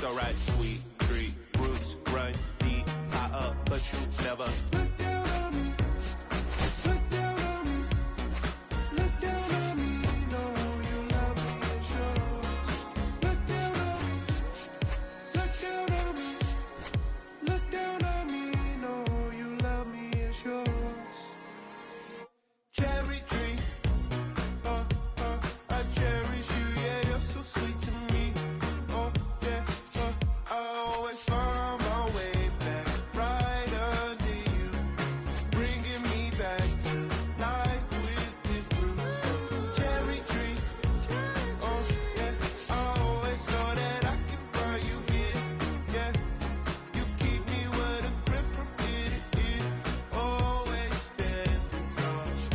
It's alright, sweet tree roots run deep, high up, but you never look down on me. Look down on me. Look down on me. No, you love me, it's yours. Look down on me. Look down on me. Look down on me. No, you love me, it's yours. Cherry tree, I cherish you, yeah, you're so sweet to me. Oh, yeah, I always find my way back right under you, bringing me back to life with different cherry tree. Oh, yeah, I always know that I can find you here. Yeah, you keep me with a grip from ear to ear, always standing tall.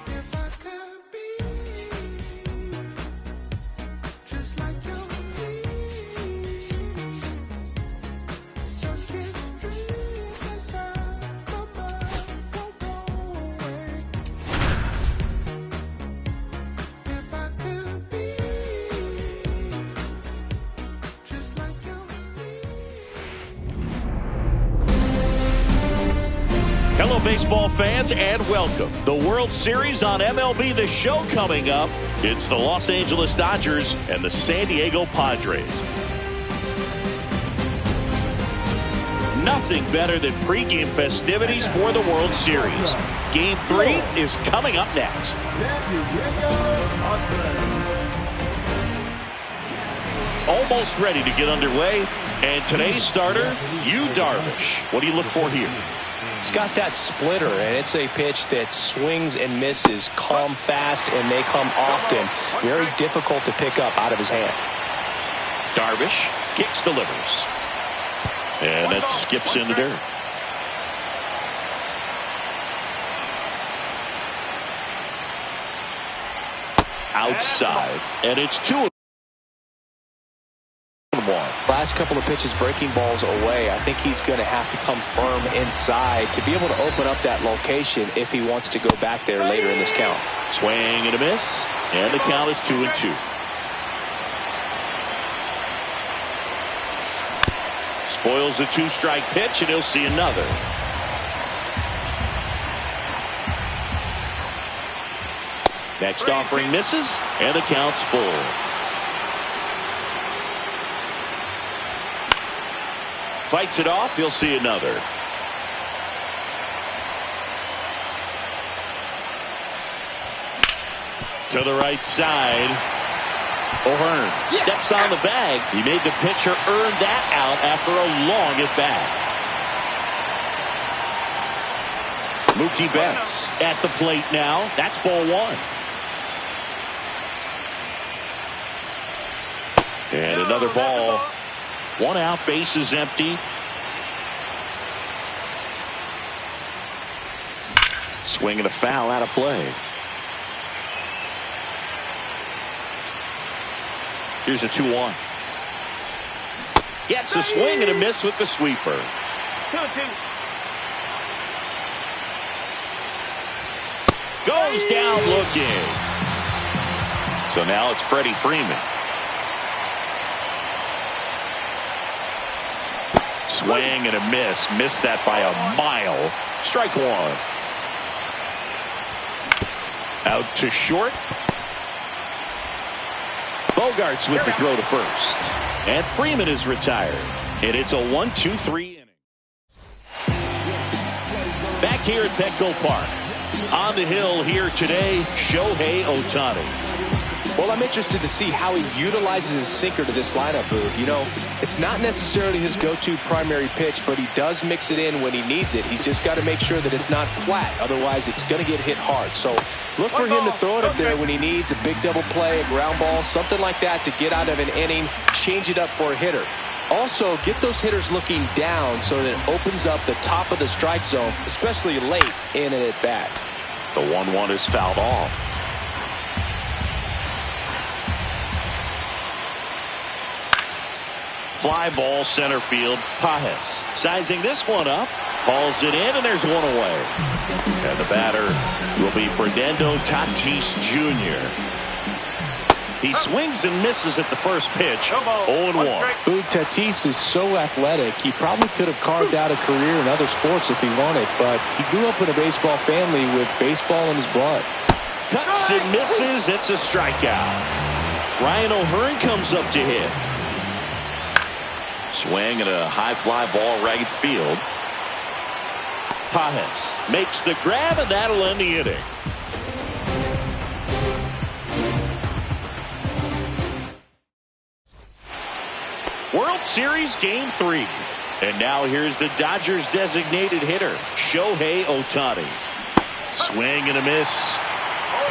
If I could be just like you, please, sunken streams inside my mind won't go away. If I could be just like you, Hello, baseball fans, and welcome. The World Series on MLB The Show coming up. It's the Los Angeles Dodgers and the San Diego Padres. Nothing better than pregame festivities for the World Series. Game 3 is coming up next. Almost ready to get underway. And today's starter, Yu Darvish. What do you look for here? He's got that splitter, and it's a pitch that swings and misses, come fast, and they come often. Very difficult to pick up out of his hand. Darvish kicks, delivers. And that skips in the dirt. Outside. And it's 2-1. Last couple of pitches breaking balls away. I think he's going to have to come firm inside to be able to open up that location if he wants to go back there later in this count. Swing and a miss. And the count is 2-2. Spoils the 2-strike pitch, and he'll see another. Next offering misses, and the count's full. Fights it off, he'll see another. To the right side. O'Hearn steps on the bag. He made the pitcher earn that out after a long at bat. Mookie Betts at the plate now. That's ball 1. And another ball. 1 out, base is empty. Swing and a foul out of play. Here's a 2-1. Gets a swing and a miss with the sweeper. 2-2. Goes down looking. So now it's Freddie Freeman. Swing and a miss. Missed that by a mile. Strike 1. Out to short. Bogarts with the throw to first. And Freeman is retired. And it's a 1-2-3 inning. Back here at Petco Park. On the hill here today, Shohei Ohtani. Well, I'm interested to see how he utilizes his sinker to this lineup, Boo. You know, it's not necessarily his go-to primary pitch, but he does mix it in when he needs it. He's just got to make sure that it's not flat. Otherwise, it's going to get hit hard. So look for him to throw it up there when he needs a big double play, a ground ball, something like that to get out of an inning, change it up for a hitter. Also, get those hitters looking down so that it opens up the top of the strike zone, especially late in an at-bat. The 1-1 is fouled off. Fly ball center field. Pajes sizing this one up. Hauls it in, and there's one away. And the batter will be Fernando Tatis Jr. He swings and misses at the first pitch. 0-1. Boog Tatis is so athletic. He probably could have carved out a career in other sports if he wanted, but he grew up in a baseball family with baseball in his blood. Cuts and misses. It's a strikeout. Ryan O'Hearn comes up to hit. Swing and a high fly ball right field. Pages makes the grab, and that'll end the inning. World Series Game 3. And now here's the Dodgers designated hitter, Shohei Ohtani. Swing and a miss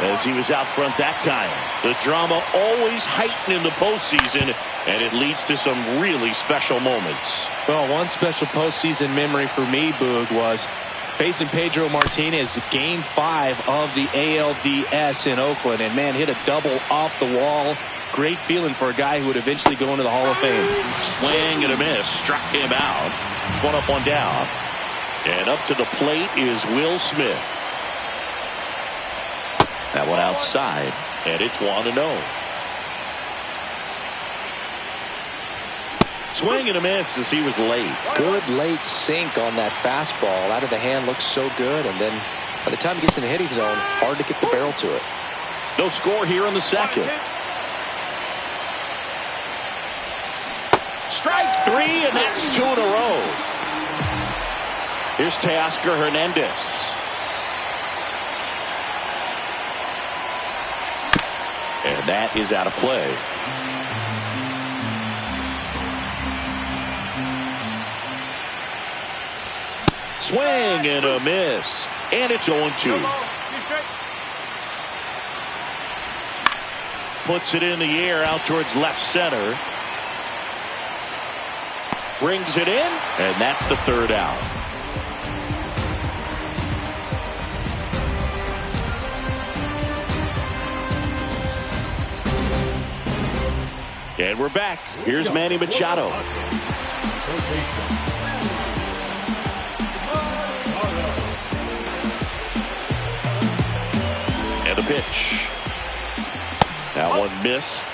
as he was out front that time. The drama always heightened in the postseason, and it leads to some really special moments. Well, one special postseason memory for me, Boog, was facing Pedro Martinez Game 5 of the ALDS in Oakland, and man, hit a double off the wall. Great feeling for a guy who would eventually go into the Hall of Fame. Swing and a miss, struck him out. One up, one down. And up to the plate is Will Smith. That one outside, and it's 1-0. Swing and a miss as he was late. Good late sink on that fastball. Out of the hand, looks so good, and then by the time he gets in the hitting zone, hard to get the barrel to it. No score here in the second. Strike 3, and that's 2 in a row. Here's Teoscar Hernandez. And that is out of play. Swing and a miss. And it's 0-2. Puts it in the air out towards left center. Brings it in, and that's the third out. And we're back. Here's Manny Machado. And the pitch. That one missed.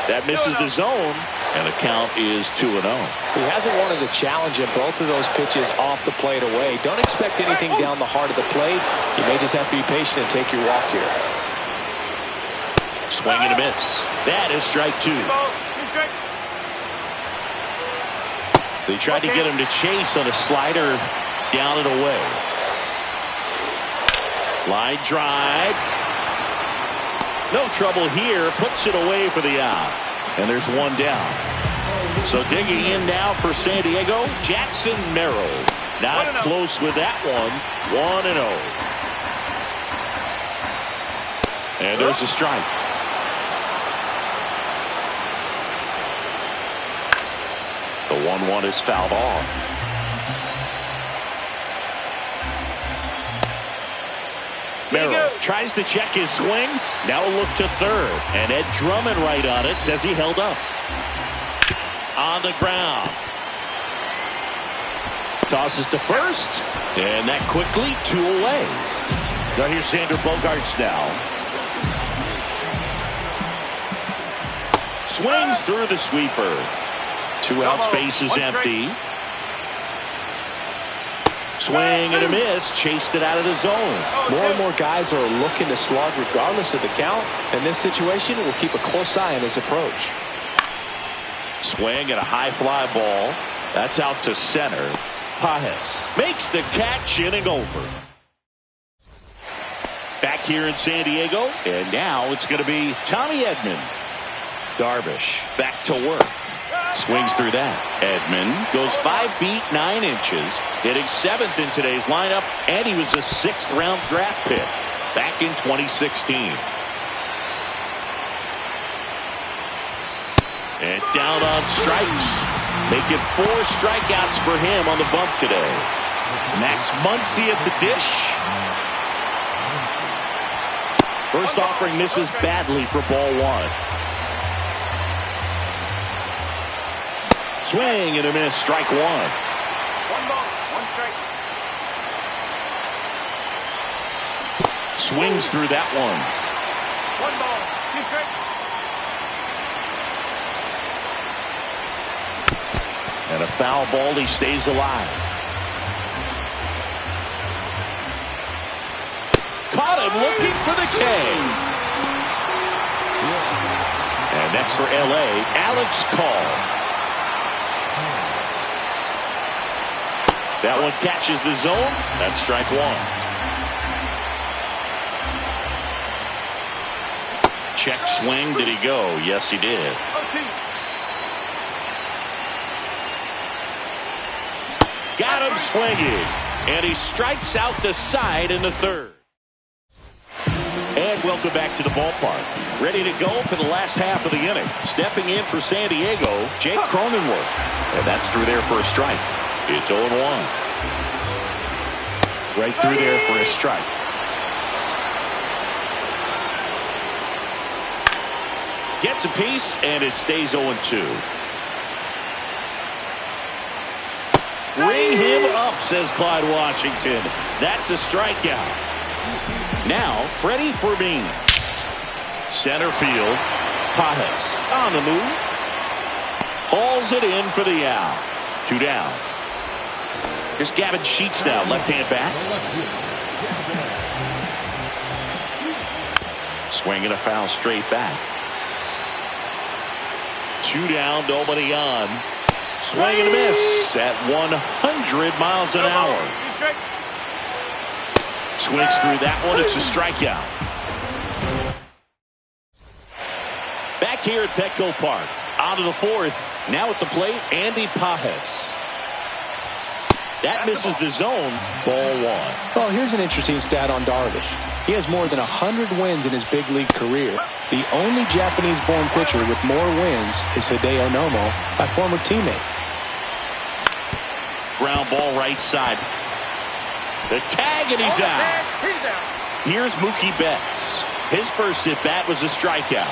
That misses the zone, and the count is 2-0. He hasn't wanted a challenge in both of those pitches off the plate away. Don't expect anything down the heart of the plate. You may just have to be patient and take your walk here. Swing and a miss. That is strike 2. They tried to get him to chase on a slider down and away. Line drive. No trouble here. Puts it away for the out. And there's one down. So digging in now for San Diego, Jackson Merrill. Not close with that one. 1-0. And there's a strike. The 1-1 is fouled off. Merrill tries to check his swing. Now a look to third. And Ed Drummond right on it, says he held up. On the ground. Tosses to first. And that quickly 2 away. Now here's Xander Bogaerts now. Swings through the sweeper. 2 out, space is empty. Swing and a miss. Chased it out of the zone. More and more guys are looking to slug regardless of the count. In this situation, we'll keep a close eye on his approach. Swing and a high fly ball. That's out to center. Pages makes the catch, inning over. Back here in San Diego, and now it's going to be Tommy Edman. Darvish back to work. Swings through that. Edman goes 5 feet 9 inches, hitting 7th in today's lineup, and he was a 6th round draft pick back in 2016. And down on strikes. Make it 4 strikeouts for him on the bump today. Max Muncy at the dish. First offering misses badly for ball 1. Swing and a miss, strike 1. 1 ball, 1 strike. Swings through that one. One ball. Two straight. And a foul ball. He stays alive. Caught him looking for the K. And next for L.A., Alex Call. That one catches the zone. That's strike one. Check swing. Did he go? Yes, he did. Got him swinging. And he strikes out the side in the third. And welcome back to the ballpark. Ready to go for the last half of the inning. Stepping in for San Diego, Jake Cronenworth. And that's through there for a strike. It's 0-1. Right through there for a strike. Gets a piece, and it stays 0-2. Ring him up, says Clyde Washington. That's a strikeout. Now, Freddie Fermin. Center field. Pajes on the move. Hauls it in for the out. 2 down. Here's Gavin Sheets now, left-hand bat. Swinging a foul straight back. 2 down, nobody on. Swing and a miss at 100 miles an hour. Swings through that one. It's a strikeout. Back here at Petco Park. Out of the fourth. Now at the plate, Andy Pajes. That misses the zone. Ball one. Well, here's an interesting stat on Darvish. He has more than 100 wins in his big league career. The only Japanese-born pitcher with more wins is Hideo Nomo, my former teammate. Ground ball right side. The tag, and he's out. Here's Mookie Betts. His first at-bat was a strikeout.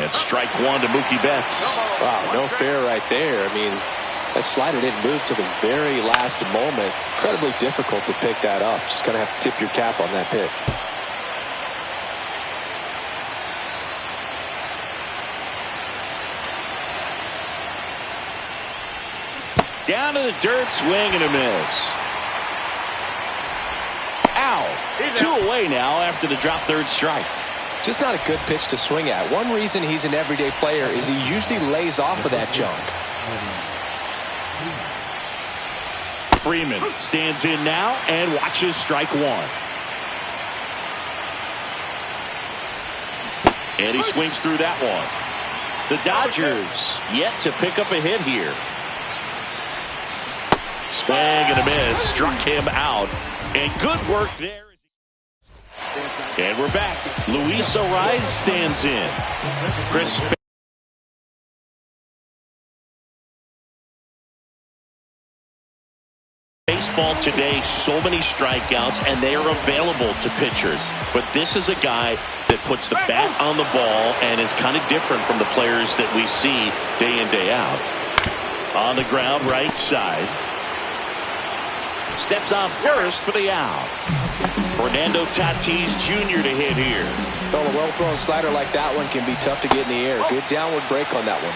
And strike one to Mookie Betts. Wow, no fair right there. I mean, that slider didn't move to the very last moment. Incredibly difficult to pick that up. Just going to have to tip your cap on that pitch. Down to the dirt, swing and a miss. Ow. 2 away now after the drop third strike. Just not a good pitch to swing at. One reason he's an everyday player is he usually lays off of that junk. Freeman stands in now and watches strike one. And he swings through that one. The Dodgers yet to pick up a hit here. Swing and a miss. Struck him out. And good work there. And we're back. Luis Ariz stands in. Chris Baseball today, so many strikeouts, and they are available to pitchers. But this is a guy that puts the bat on the ball and is kind of different from the players that we see day in, day out. On the ground, right side. Steps on first for the out. Fernando Tatis Jr. to hit here. Well, a well-thrown slider like that one can be tough to get in the air. Good downward break on that one.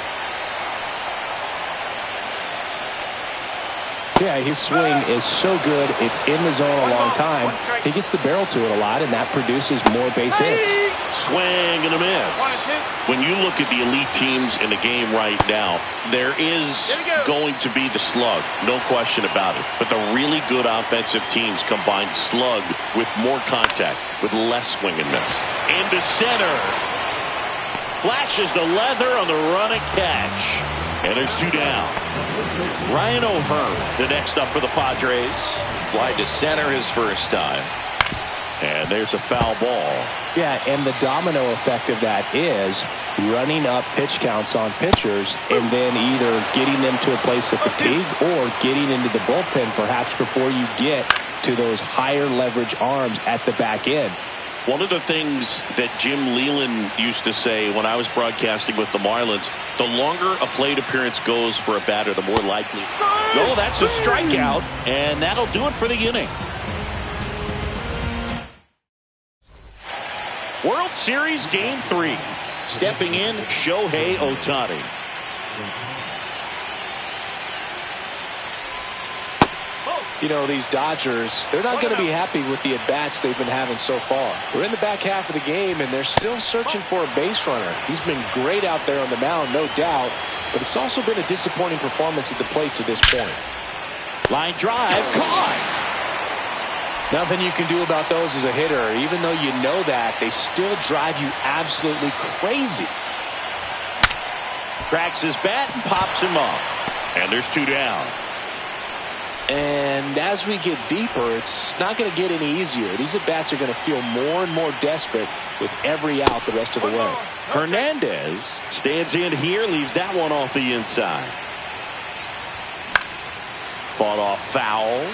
Yeah, his swing is so good. It's in the zone a long time. He gets the barrel to it a lot, and that produces more base hits. Swing and a miss. When you look at the elite teams in the game right now, there is going to be the slug, no question about it. But the really good offensive teams combine slug with more contact, with less swing and miss. Into center. Flashes the leather on the running catch. And there's 2 down. Ryan O'Hearn, the next up for the Padres. Fly to center his first time. And there's a foul ball. Yeah, and the domino effect of that is running up pitch counts on pitchers and then either getting them to a place of fatigue or getting into the bullpen perhaps before you get to those higher leverage arms at the back end. One of the things that Jim Leland used to say when I was broadcasting with the Marlins, the longer a plate appearance goes for a batter, the more likely. No, that's a strikeout, and that'll do it for the inning. World Series Game 3. Stepping in, Shohei Ohtani. You know, these Dodgers, they're not going to be happy with the at-bats they've been having so far. We're in the back half of the game, and they're still searching for a base runner. He's been great out there on the mound, no doubt, but it's also been a disappointing performance at the plate to this point. Line drive, caught! Nothing you can do about those as a hitter. Even though you know that, they still drive you absolutely crazy. Cracks his bat and pops him up. And there's 2 down. And as we get deeper, it's not going to get any easier. These at-bats are going to feel more and more desperate with every out the rest of the way. Hernandez stands in here, leaves that one off the inside. Fought off foul.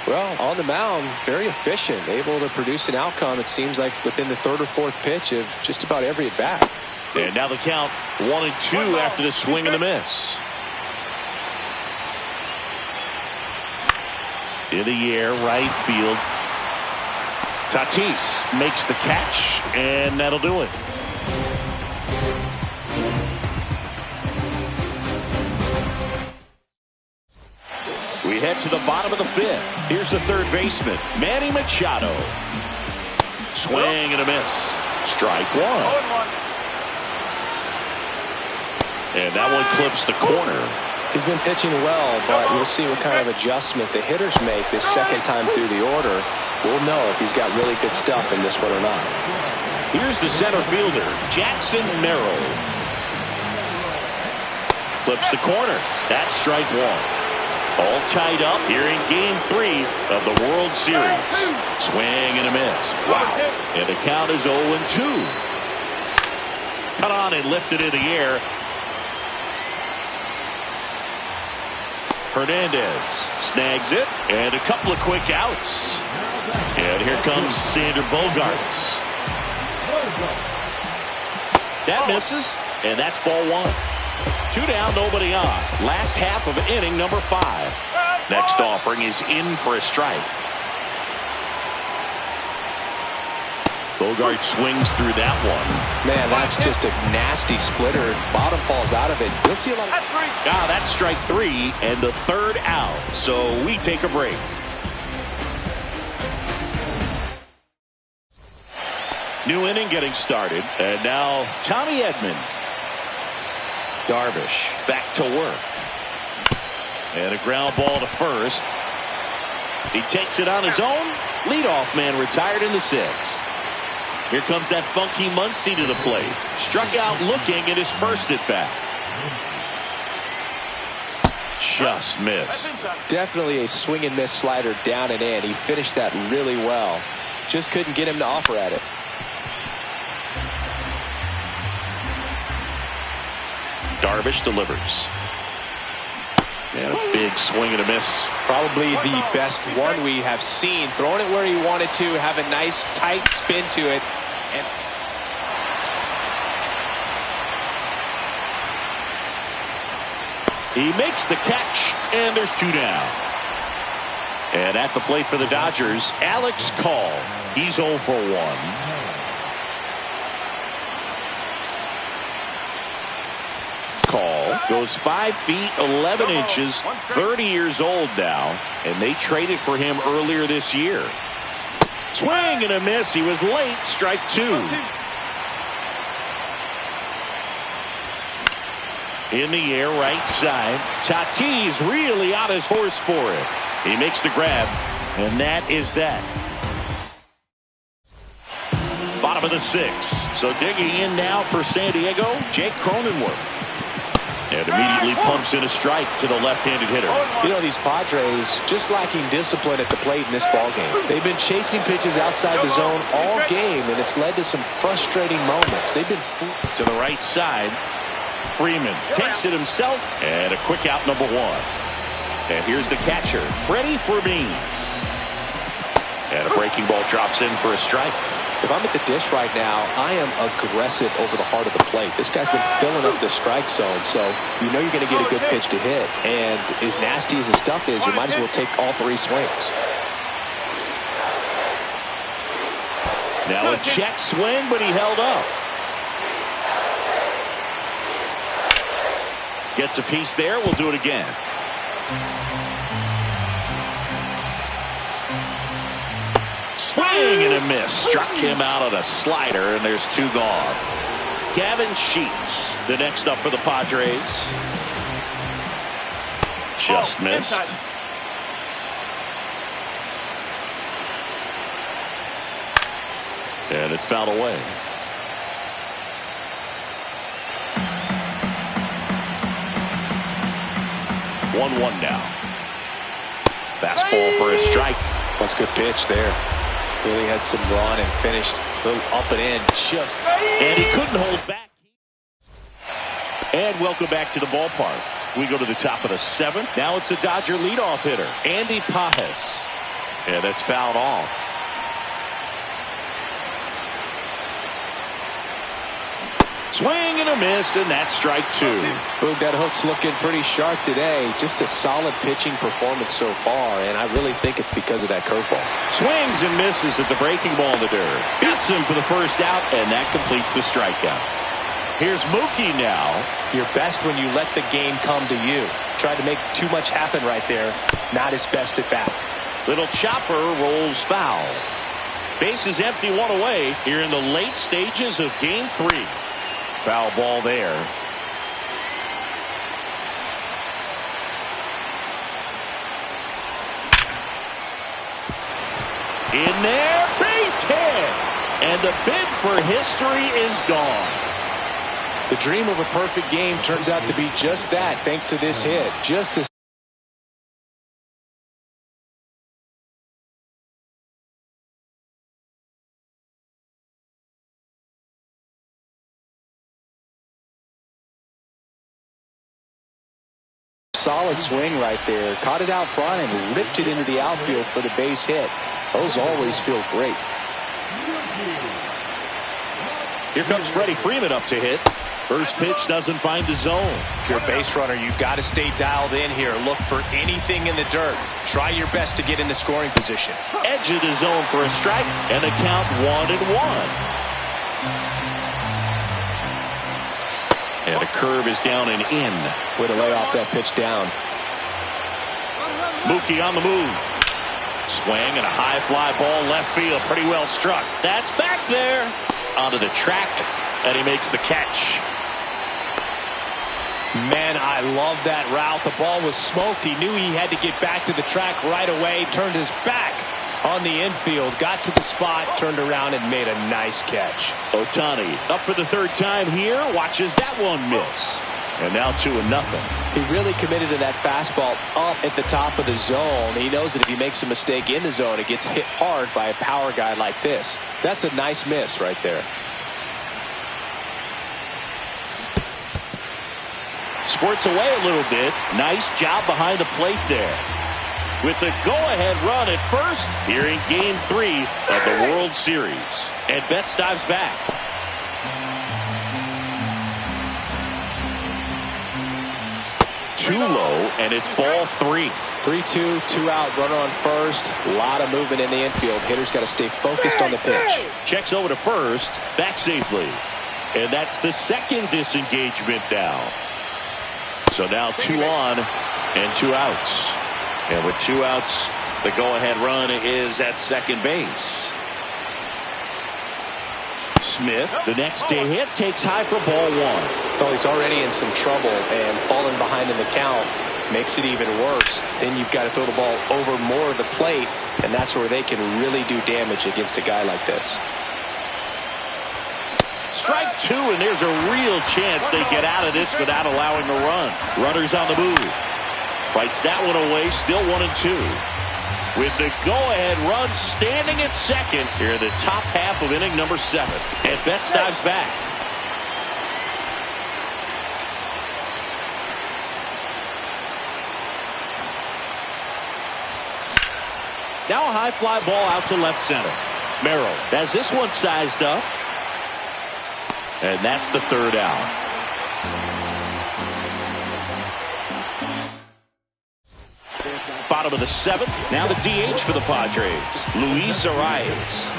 Well, on the mound, very efficient, able to produce an outcome, it seems like, within the 3rd or 4th pitch of just about every at-bat. And now the count 1-2 after the swing and the miss. In the air, right field. Tatis makes the catch, and that'll do it. We head to the bottom of the 5th. Here's the 3rd baseman, Manny Machado. Swing and a miss. Strike 1. And that one clips the corner. He's been pitching well, but we'll see what kind of adjustment the hitters make this second time through the order. We'll know if he's got really good stuff in this one or not. Here's the center fielder, Jackson Merrill. Clips the corner. That's strike 1. All tied up here in Game 3 of the World Series. Swing and a miss. Wow. And the count is 0-2. Cut on and lifted in the air. Hernandez snags it, and a couple of quick outs. And here comes Sander Bogaerts. That misses, and that's ball 1. 2 down, nobody on. Last half of inning number 5. Next offering is in for a strike. Bogaerts swings through that one. Man, that's just a nasty splitter. Bottom falls out of it. You'll see a lot of... That's strike 3 and the 3rd out. So we take a break. New inning getting started. And now Tommy Edman. Darvish back to work. And a ground ball to first. He takes it on his own. Leadoff man retired in the 6th. Here comes that funky Muncy to the plate. Struck out looking at his first at bat. Just missed. Definitely a swing and miss slider down and in. He finished that really well. Just couldn't get him to offer at it. Darvish delivers. And a big swing and a miss. Probably the best one we have seen. Throwing it where he wanted to, have a nice tight spin to it. And he makes the catch, and there's 2 down. And at the plate for the Dodgers, Alex Call. He's 0 for 1. Call goes 5 feet 11 inches, 30 years old now, and they traded for him earlier this year. Swing and a miss. He was late. Strike 2. In the air, right side. Tatis really on his horse for it. He makes the grab, and that is that. Bottom of the 6th. So digging in now for San Diego, Jake Cronenworth. And immediately pumps in a strike to the left-handed hitter. You know, these Padres just lacking discipline at the plate in this ballgame. They've been chasing pitches outside the zone all game, and it's led to some frustrating moments. They've been to the right side. Freeman takes it himself, and a quick out number 1. And here's the catcher, Freddie Freeman. And a breaking ball drops in for a strike. If I'm at the dish right now, I am aggressive over the heart of the plate. This guy's been filling up the strike zone, so you know you're going to get a good pitch to hit. And as nasty as his stuff is, you might as well take all 3 swings. Now a check swing, but he held up. Gets a piece there. We'll do it again. Swing and a miss. Struck him out on a slider, and there's 2 gone. Gavin Sheets, the next up for the Padres. Just missed. Inside. And it's fouled away. One now. Fastball for a strike. That's a good pitch there. Really had some run and finished a little up and in. And he couldn't hold back. And welcome back to the ballpark. We go to the top of the 7th. Now it's the Dodger leadoff hitter, Andy Pajes. And that's fouled off. Swing and a miss, and that's strike 2. Boog, that hook's looking pretty sharp today. Just a solid pitching performance so far, and I really think it's because of that curveball. Swings and misses at the breaking ball in the dirt. Beats him for the first out, and that completes the strikeout. Here's Mookie now. You're best when you let the game come to you. Tried to make too much happen right there. Not his best at bat. Little chopper rolls foul. Base is empty, 1 away here in the late stages of Game 3. Foul ball there. In there, base hit. And the bid for history is gone. The dream of a perfect game turns out to be just that, thanks to this hit. Just a solid swing right there. Caught it out front and ripped it into the outfield for the base hit. Those always feel great. Here comes Freddie Freeman up to hit. First pitch doesn't find the zone. If you're a base runner, you've got to stay dialed in here. Look for anything in the dirt. Try your best to get into scoring position. Edge of the zone for a strike, and a count 1-1. And a curve is down and in. Way to lay off that pitch down. Mookie on the move. Swing and a high fly ball left field. Pretty well struck. That's back there. Onto the track, and he makes the catch. Man, I love that route. The ball was smoked. He knew he had to get back to the track right away. Turned his back on the infield. Got to the spot, turned around, and made a nice catch. Ohtani up for the 3rd time here. Watches that one miss. And now 2-0. He really committed to that fastball up at the top of the zone. He knows that if he makes a mistake in the zone, it gets hit hard by a power guy like this. That's a nice miss right there. Squirts away a little bit. Nice job behind the plate there. With the go-ahead run at first here in Game 3 of the World Series. And Betts dives back. Too low, and it's ball 3. 3-2, 2 out, runner on first. A lot of movement in the infield. Hitter's got to stay focused on the pitch. Checks over to first, back safely. And that's the 2nd disengagement now. So now 2 on and 2 outs. And with 2 outs, the go-ahead run is at second base. Smith, the next to hit, takes high for ball 1. Well, he's already in some trouble, and falling behind in the count makes it even worse. Then you've got to throw the ball over more of the plate, and that's where they can really do damage against a guy like this. Strike 2, and there's a real chance they get out of this without allowing a run. Runners on the move. Fights that one away, still 1-2. With the go-ahead run standing at second here in the top half of inning number 7. And Betts dives back. Now a high fly ball out to left center. Merrill has this one sized up. And that's the 3rd out. Bottom of the 7th. Now the DH for the Padres, Luis Arias.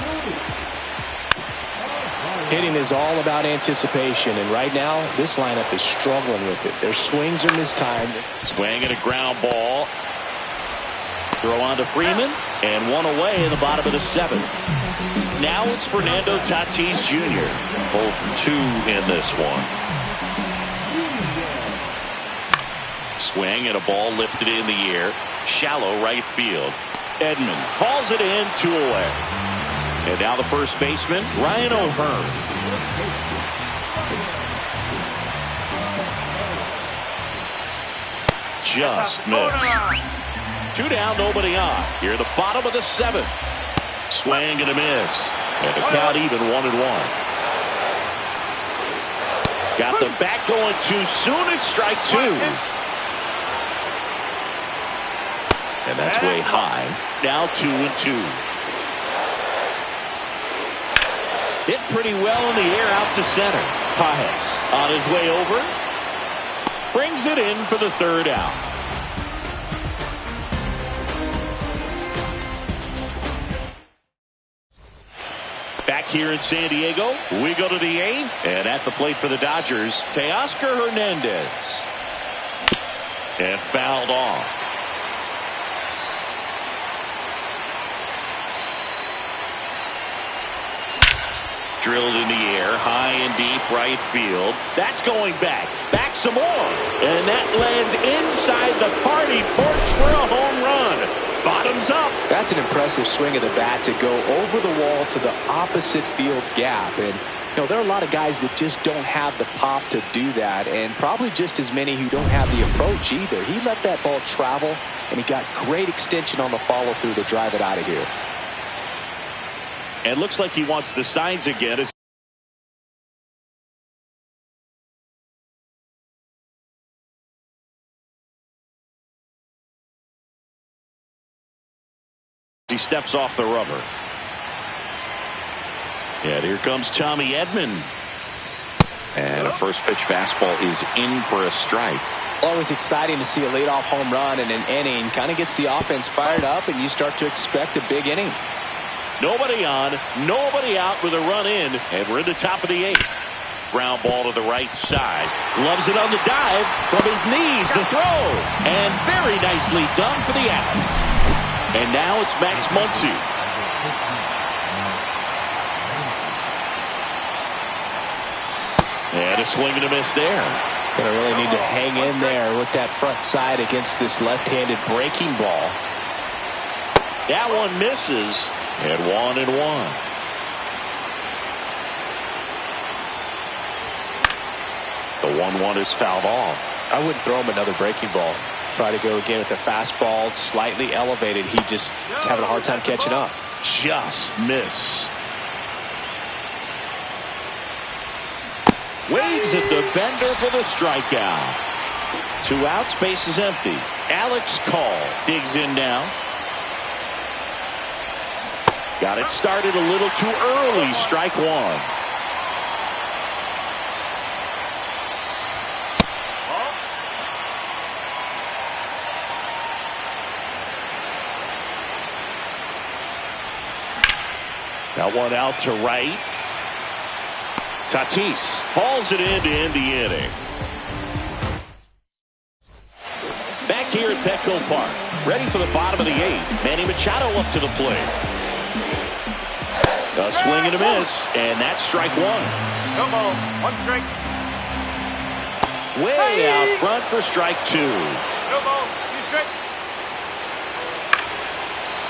Hitting is all about anticipation, and right now, this lineup is struggling with it. Their swings are mistimed. Swing at a ground ball. Throw on to Freeman, and one away in the bottom of the 7th. Now it's Fernando Tatis Jr. 0 for 2 in this one. Swing and a ball lifted in the air. Shallow right field. Edman hauls it in, 2 away. And now the first baseman, Ryan O'Hearn. Just missed. 2 down, nobody on. Here at the bottom of the 7th. Swing and a miss. And the count even 1-1. Got the bat going too soon. It's strike 2. And that's way high. Now 2-2. Hit pretty well in the air out to center. Paez on his way over. Brings it in for the 3rd out. Back here in San Diego, we go to the 8th. And at the plate for the Dodgers, Teoscar Hernandez. And fouled off. Drilled in the air, high and deep right field. That's going back. Back some more. And that lands inside the party porch for a home run. Bottoms up. That's an impressive swing of the bat to go over the wall to the opposite field gap. And, you know, there are a lot of guys that just don't have the pop to do that. And probably just as many who don't have the approach either. He let that ball travel, and he got great extension on the follow-through to drive it out of here. And looks like he wants the signs again. As he steps off the rubber. And here comes Tommy Edman. And a first pitch fastball is in for a strike. Always exciting to see a leadoff home run in an inning. Kind of gets the offense fired up, and you start to expect a big inning. Nobody on, nobody out with a run in, and we're in the top of the 8th. Ground ball to the right side. Gloves it on the dive from his knees. The throw. And very nicely done for the out. And now it's Max Muncy. And a swing and a miss there. Gonna really need to hang in there with that front side against this left-handed breaking ball. That one misses. And 1-1. The 1-1 is fouled off. I wouldn't throw him another breaking ball. Try to go again with the fastball, slightly elevated. He just is having a hard time catching up. Just missed. Waves at the bender for the strikeout. 2 outs, base is empty. Alex Call digs in now. Got it started a little too early. Strike 1. That one out to right. Tatis hauls it in to end the inning. Back here at Petco Park, ready for the bottom of the 8th. Manny Machado up to the plate. A swing and a miss, and that's strike 1. No ball, 1 strike. Way out front for strike 2. No ball, 2 strike.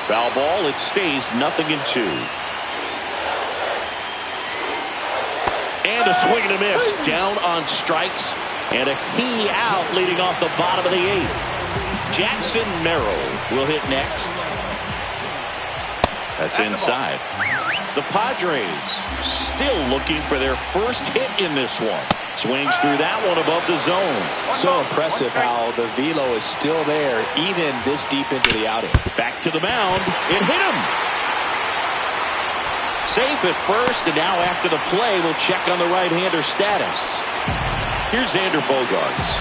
Foul ball, it stays 0-2. And a swing and a miss, down on strikes, and a key out leading off the bottom of the 8th. Jackson Merrill will hit next. That's inside. The Padres still looking for their first hit in this one. Swings through that one above the zone. So impressive how the velo is still there even this deep into the outing. Back to the mound. It hit him. Safe at first, and now after the play, we'll check on the right-hander status. Here's Xander Bogaerts.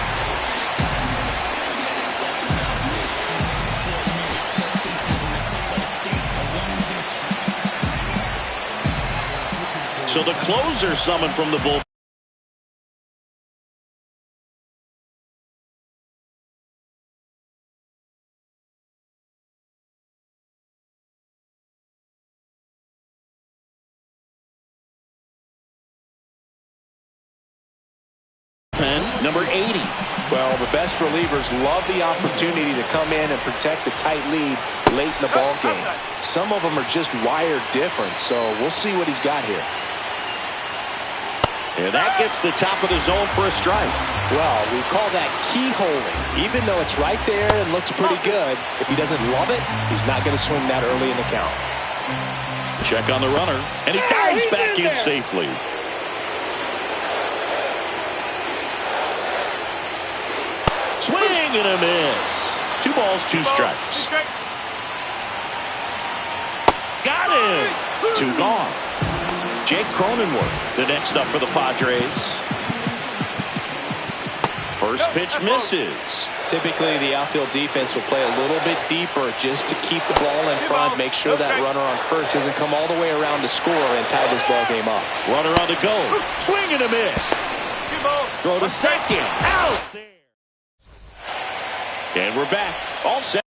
So the closer summoned from the bullpen. Number 80. Well, the best relievers love the opportunity to come in and protect the tight lead late in the ball game. Some of them are just wired different, so we'll see what he's got here. And that gets the top of the zone for a strike. Well, we call that keyholing. Even though it's right there and looks pretty good, if he doesn't love it, he's not going to swing that early in the count. Check on the runner, and he dives back in safely. Swing and a miss. 2 balls, 2 strikes. Got him. 2 gone. Jake Cronenworth, the next up for the Padres. First pitch misses. Typically, the outfield defense will play a little bit deeper just to keep the ball in front, make sure that runner on first doesn't come all the way around to score and tie this ball game up. Runner on the go. Swing and a miss. Throw to second. Out there. And we're back. All set.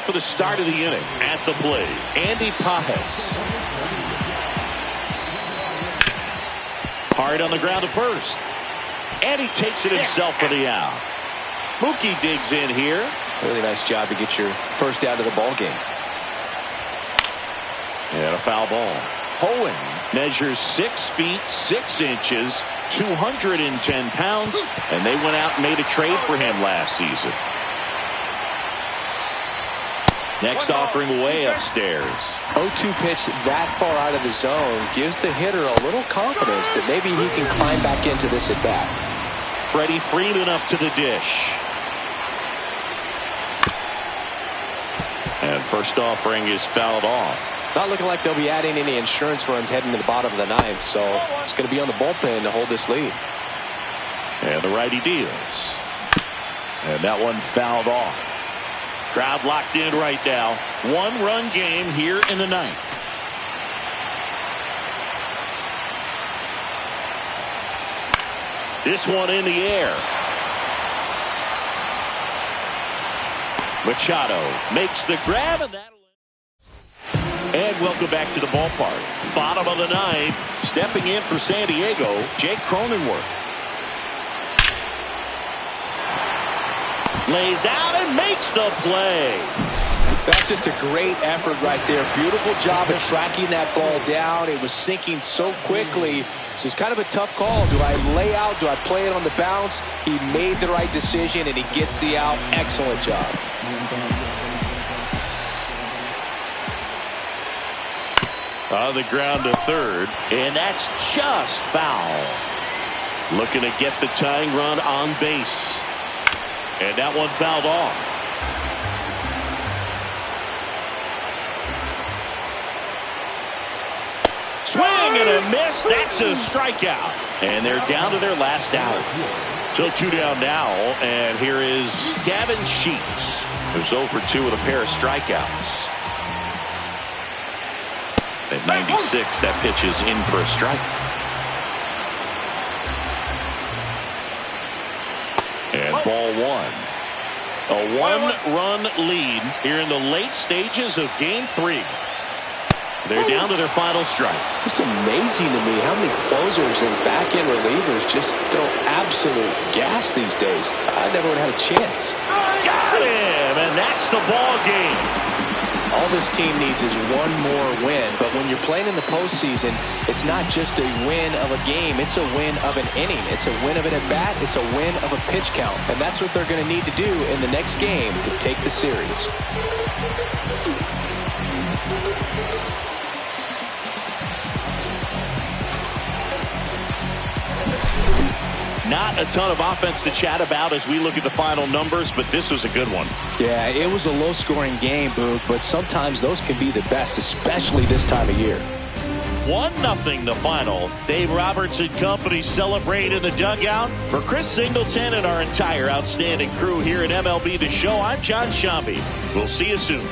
For the start of the inning. At the plate, Andy Pajes. Hard on the ground to first. And he takes it himself for the out. Mookie digs in here. Really nice job to get your first out of the ball game. And a foul ball. Hoeing measures 6 feet 6 inches, 210 pounds, and they went out and made a trade for him last season. Next offering way upstairs. 0-2 pitch that far out of the zone gives the hitter a little confidence that maybe he can climb back into this at bat. Freddie Freeman up to the dish. And first offering is fouled off. Not looking like they'll be adding any insurance runs heading to the bottom of the 9th, so it's going to be on the bullpen to hold this lead. And the righty deals. And that one fouled off. Crowd locked in right now. 1-run game here in the 9th. This one in the air. Machado makes the grab, and welcome back to the ballpark. Bottom of the 9th, stepping in for San Diego, Jake Cronenworth. Lays out and makes the play. That's just a great effort right there. Beautiful job of tracking that ball down. It was sinking so quickly. So it's kind of a tough call. Do I lay out? Do I play it on the bounce? He made the right decision, and he gets the out. Excellent job. On the ground to third, and that's just foul. Looking to get the tying run on base. And that one fouled off. Swing and a miss. That's a strikeout. And they're down to their last out. So 2 down now. And here is Gavin Sheets, who's 0 for 2 with a pair of strikeouts. At 96, that pitch is in for a strike. And ball 1. A 1-run lead here in the late stages of game 3. They're down to their final strike. Just amazing to me how many closers and back-end relievers just don't absolute gas these days. I never would have had a chance. Got him, and that's the ball game. All this team needs is one more win, but when you're playing in the postseason, it's not just a win of a game, it's a win of an inning. It's a win of an at-bat, it's a win of a pitch count, and that's what they're going to need to do in the next game to take the series. Not a ton of offense to chat about as we look at the final numbers, but this was a good one. Yeah, it was a low-scoring game, Boog, but sometimes those can be the best, especially this time of year. 1-0 the final. Dave Roberts and company celebrate in the dugout. For Chris Singleton and our entire outstanding crew here at MLB The Show, I'm John Shambi. We'll see you soon.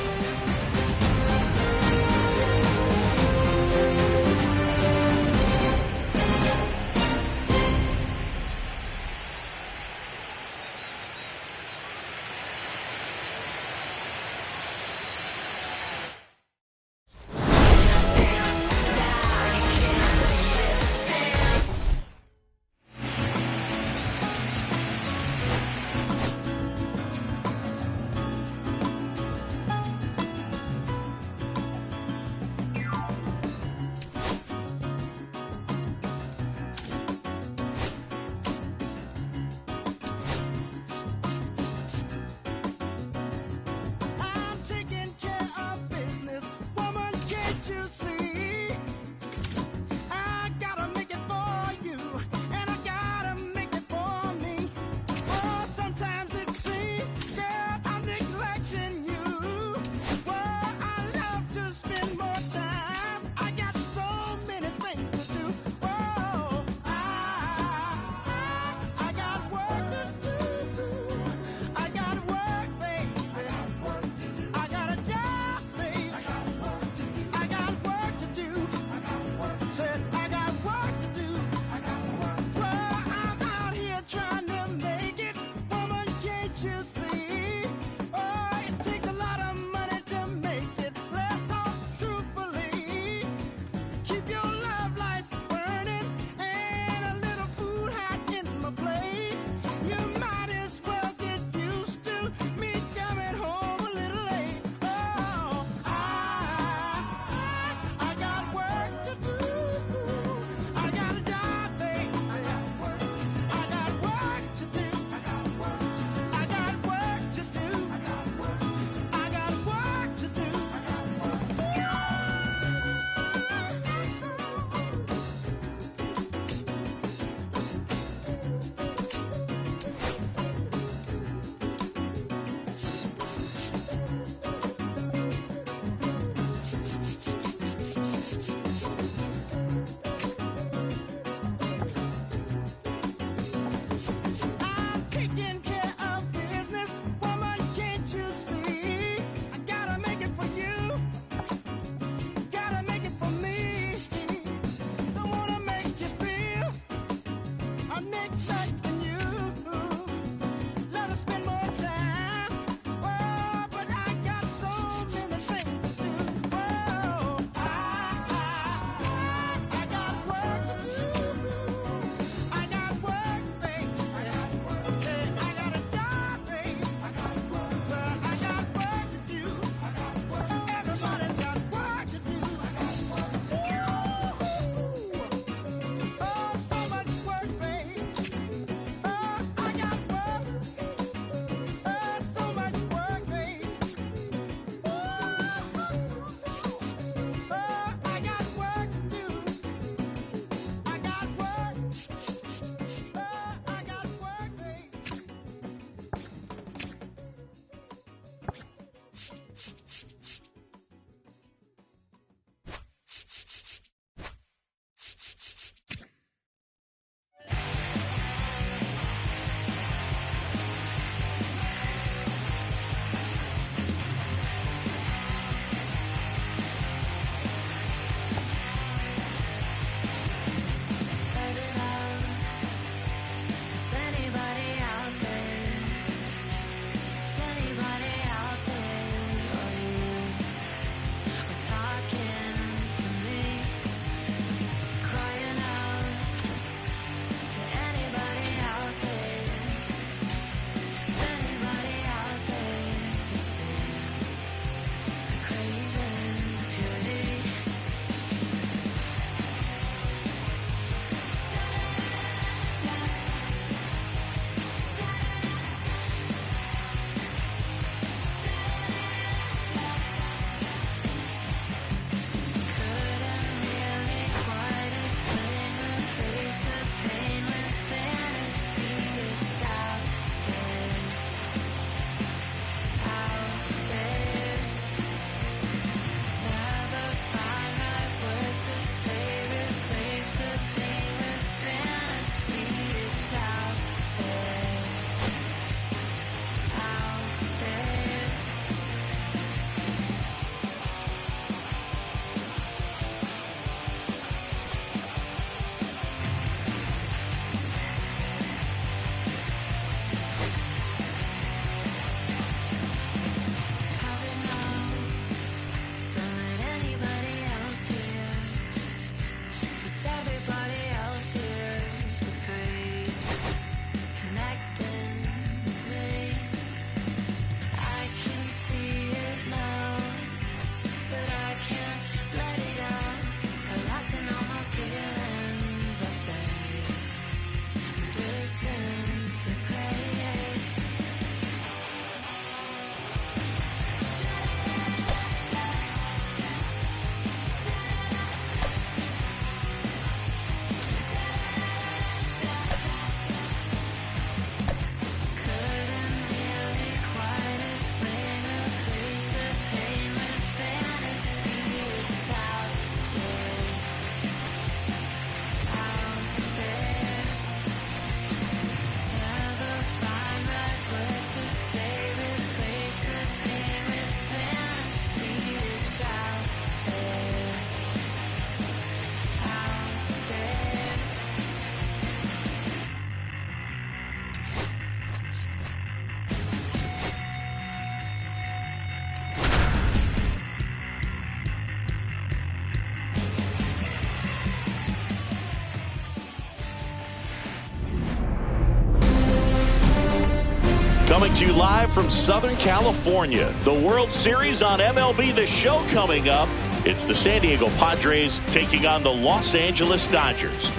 Coming to you live from Southern California. The World Series on MLB The Show coming up. It's the San Diego Padres taking on the Los Angeles Dodgers.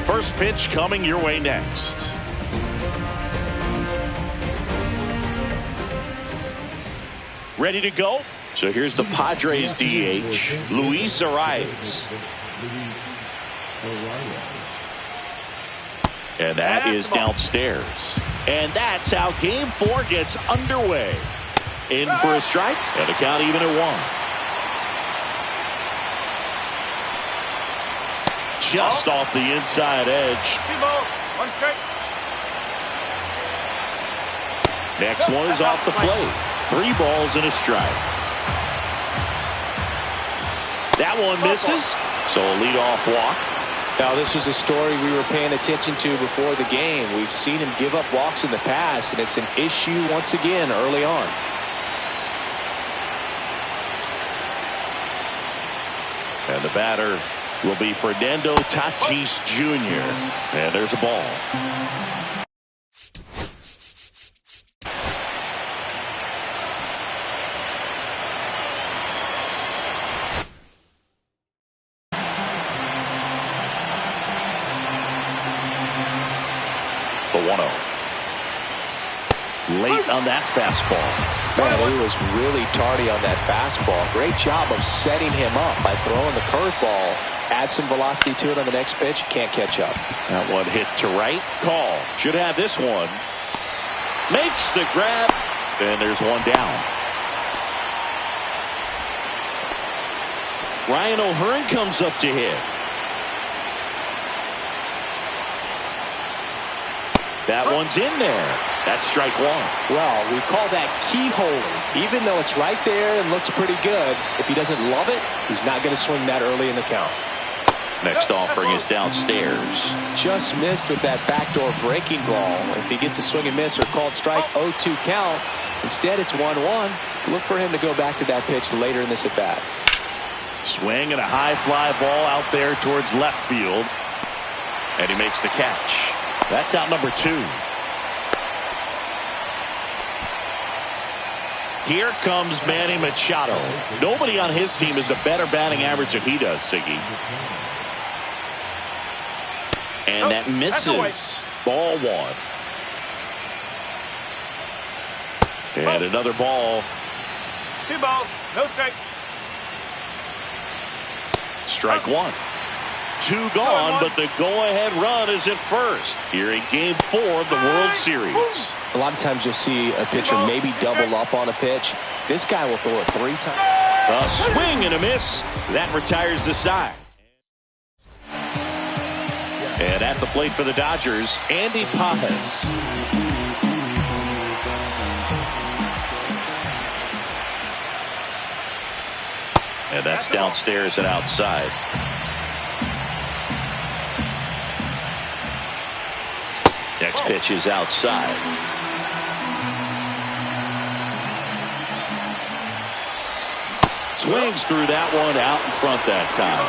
First pitch coming your way next. Ready to go? So here's the Padres DH, Luis Arias. And that is downstairs. And that's how Game 4 gets underway. In for a strike, and a count even at 1. Just off the inside edge. 2 balls, 1 strike. Next one is off the plate. 3 balls and a strike. That one misses, so a leadoff walk. Now, this was a story we were paying attention to before the game. We've seen him give up walks in the past, and it's an issue once again early on. And the batter will be Fernando Tatis Jr. And there's a ball. The 1-0. Late on that fastball. Man, he was really tardy on that fastball. Great job of setting him up by throwing the curveball. Add some velocity to it on the next pitch. Can't catch up. That one hit to right. Call. Should have this one. Makes the grab. And there's one down. Ryan O'Hearn comes up to hit. That one's in there. That's strike 1. Well, we call that keyholing. Even though it's right there and looks pretty good, if he doesn't love it, he's not going to swing that early in the count. Next offering is downstairs. Just missed with that backdoor breaking ball. If he gets a swing and miss or called strike, 0-2 count. Instead, it's 1-1. Look for him to go back to that pitch later in this at bat. Swing and a high fly ball out there towards left field. And he makes the catch. That's out number 2. Here comes Manny Machado. Nobody on his team has a better batting average than he does, Siggy. And that misses. Ball 1. And another ball. 2 balls, no strike. Strike 1. 2 gone, but the go-ahead run is at first here in Game 4 of the World Series. A lot of times you'll see a pitcher maybe double up on a pitch. This guy will throw it 3 times. A swing and a miss. That retires the side. And at the plate for the Dodgers, Andy Pajas. And that's downstairs and outside. Next pitch is outside. Swings through that one out in front that time.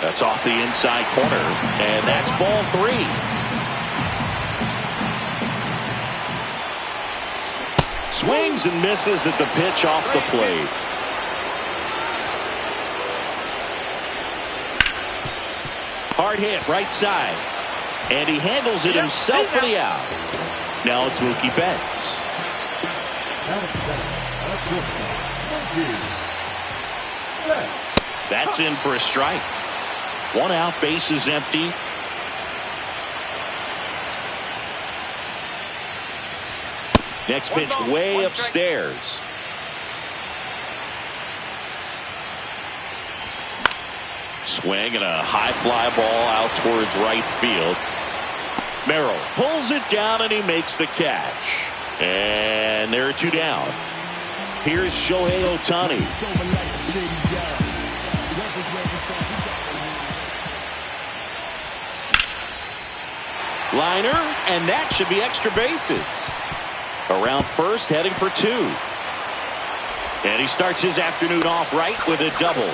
That's off the inside corner. And that's ball 3. Swings and misses at the pitch off the plate. Hard hit right side. And he handles it himself for the out. Now it's Mookie Betts. That's in for a strike. 1 out, bases empty. Next pitch way upstairs. Swing and a high fly ball out towards right field. Merrill pulls it down and he makes the catch. And there are 2 down. Here's Shohei Ohtani. Liner, and that should be extra bases. Around first, heading for 2. And he starts his afternoon off right with a double.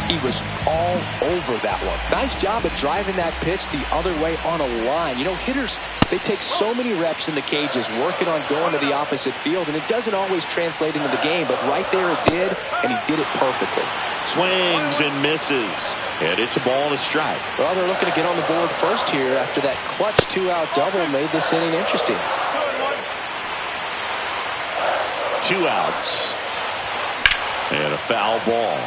He was all over that one. Nice job of driving that pitch the other way on a line. You know, hitters, they take so many reps in the cages working on going to the opposite field, and it doesn't always translate into the game, but right there it did, and he did it perfectly. Swings and misses, and it's a ball and a strike. Well, they're looking to get on the board first here after that clutch 2-out double made this inning interesting. 2 outs. And a foul ball.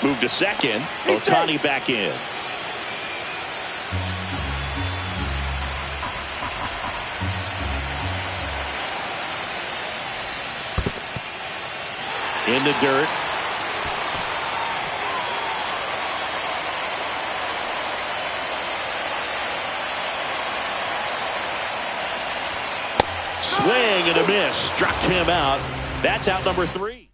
Move to second. Ohtani back in. In the dirt. Swing and a miss. Struck him out. That's out number 3.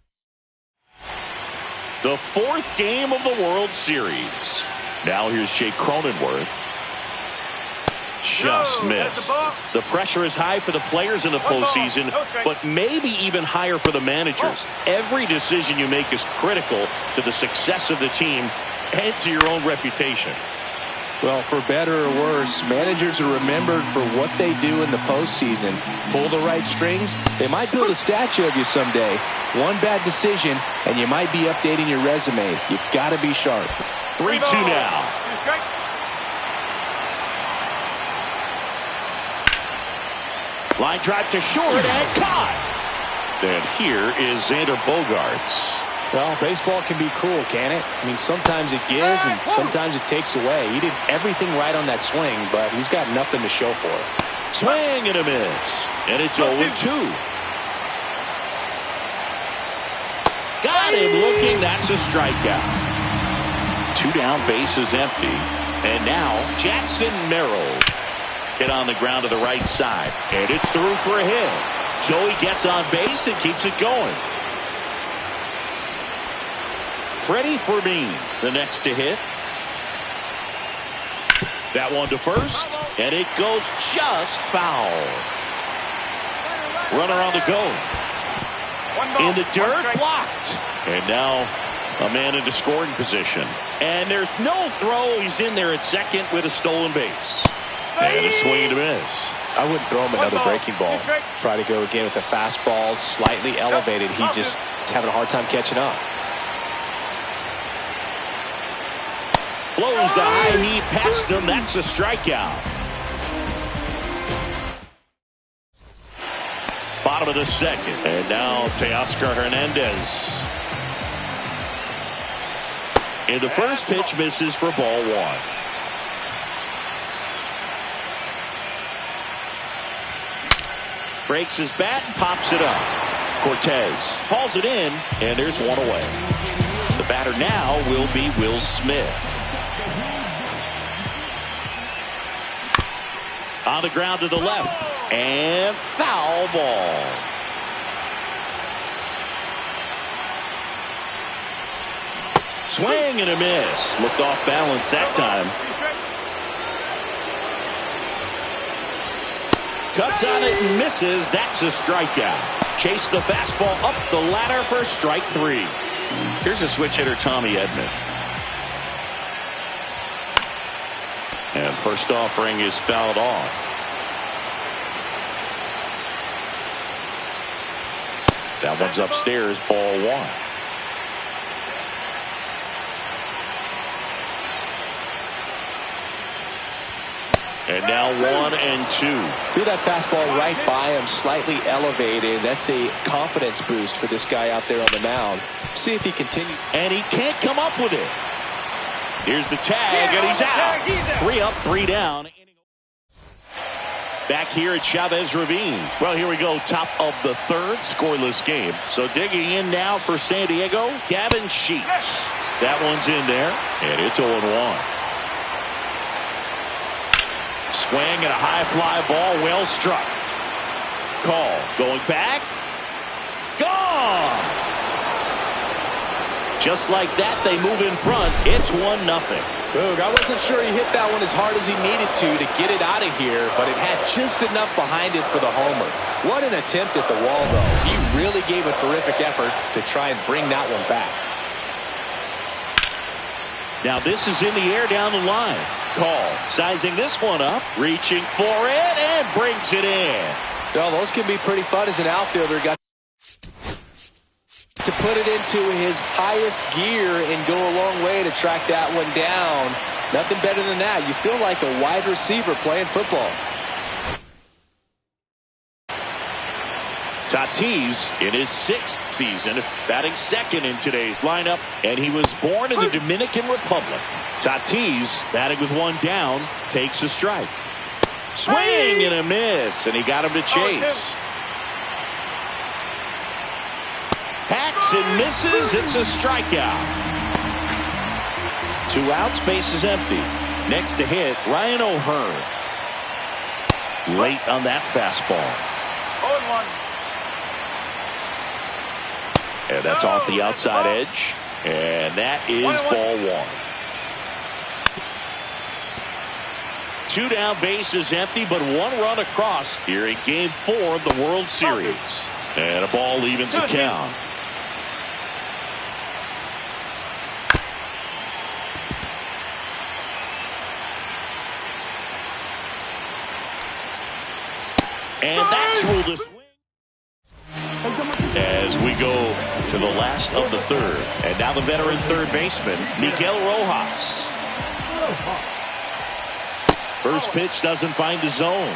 The 4th game of the World Series. Now here's Jake Cronenworth. Just missed. The pressure is high for the players in the postseason, but maybe even higher for the managers. Every decision you make is critical to the success of the team and to your own reputation. Well, for better or worse, managers are remembered for what they do in the postseason. Pull the right strings, they might build a statue of you someday. One bad decision, and you might be updating your resume. You've got to be sharp. 3-2 now. Line drive to short and caught. And here is Xander Bogaerts. Well, baseball can be cruel, can it? I mean, sometimes it gives and sometimes it takes away. He did everything right on that swing, but he's got nothing to show for it. Swing and a miss. And it's 0-2. Got him looking. That's a strikeout. 2 down, base is empty. And now Jackson Merrill. Hit on the ground to the right side. And it's through for a hit. Joey gets on base and keeps it going. Freddie Fermin, the next to hit. That one to first, and it goes just foul. Runner on the go. In the dirt, blocked. And now a man into scoring position. And there's no throw. He's in there at second with a stolen base. And a swing and a miss. I wouldn't throw him another breaking ball. Try to go again with the fastball slightly elevated. He just is having a hard time catching up. Blows the high heat past him. That's a strikeout. Bottom of the second. And now Teoscar Hernandez. And the first pitch misses for ball 1. Breaks his bat and pops it up. Cortez hauls it in, and there's one away. The batter now will be Will Smith. On the ground to the left. And foul ball. Swing and a miss. Looked off balance that time. Cuts on it and misses. That's a strikeout. Chase the fastball up the ladder for strike 3. Here's a switch hitter, Tommy Edman. And first offering is fouled off. That one's upstairs, ball 1. And now 1 and 2. Threw that fastball right by him, slightly elevated. That's a confidence boost for this guy out there on the mound. See if he continues. And he can't come up with it. Here's the tag, and he's out. 3 up, 3 down. Back here at Chavez Ravine. Well, here we go. Top of the 3rd, scoreless game. So digging in now for San Diego, Gavin Sheets. That one's in there, and it's 0-1. Swing and a high fly ball, well struck. Call going back. Gone. Just like that, they move in front. It's 1-0. Boog, I wasn't sure he hit that one as hard as he needed to get it out of here, but it had just enough behind it for the homer. What an attempt at the wall, though. He really gave a terrific effort to try and bring that one back. Now this is in the air down the line. Call sizing this one up, reaching for it, and brings it in. Well, those can be pretty fun as an outfielder. Got to put it into his highest gear and go a long way to track that one down. Nothing better than that. You feel like a wide receiver playing football. Tatis in his 6th season, batting second in today's lineup, and he was born in the Dominican Republic. Tatis, batting with one down, takes a strike. Swing and a miss, and he got him to chase. Hacks and misses. It's a strikeout. 2 outs, base is empty. Next to hit, Ryan O'Hearn. Late on that fastball. 0-1. And that's off the outside edge. And that is ball 1. 2 down, bases empty, but 1 run across here in Game 4 of the World Series. And a ball evens the count. And that's ruled a swing. As we go to the last of the 3rd. And now the veteran third baseman, Miguel Rojas. First pitch doesn't find the zone.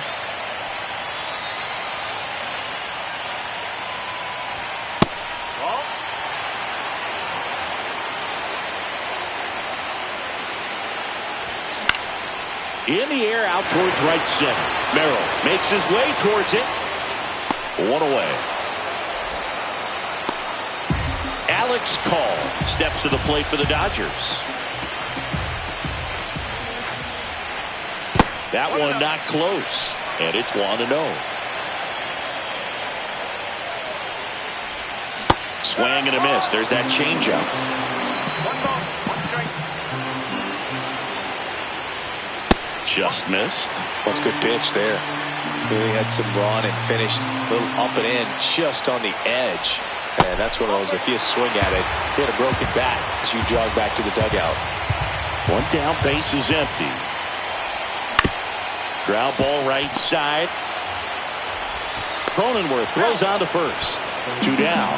In the air, out towards right center. Merrill makes his way towards it. 1 away. Alex Call steps to the plate for the Dodgers. That one not close, and it's 1-0. Swing and a miss. There's that changeup. 1 ball, 1 strike. Just missed. That's a good pitch there. Really had some run and finished a little up and in, just on the edge. And that's one of those, if you swing at it, hit a broken bat as you jog back to the dugout. 1 down, base is empty. Ground ball right side. Cronenworth throws on to first. 2 down.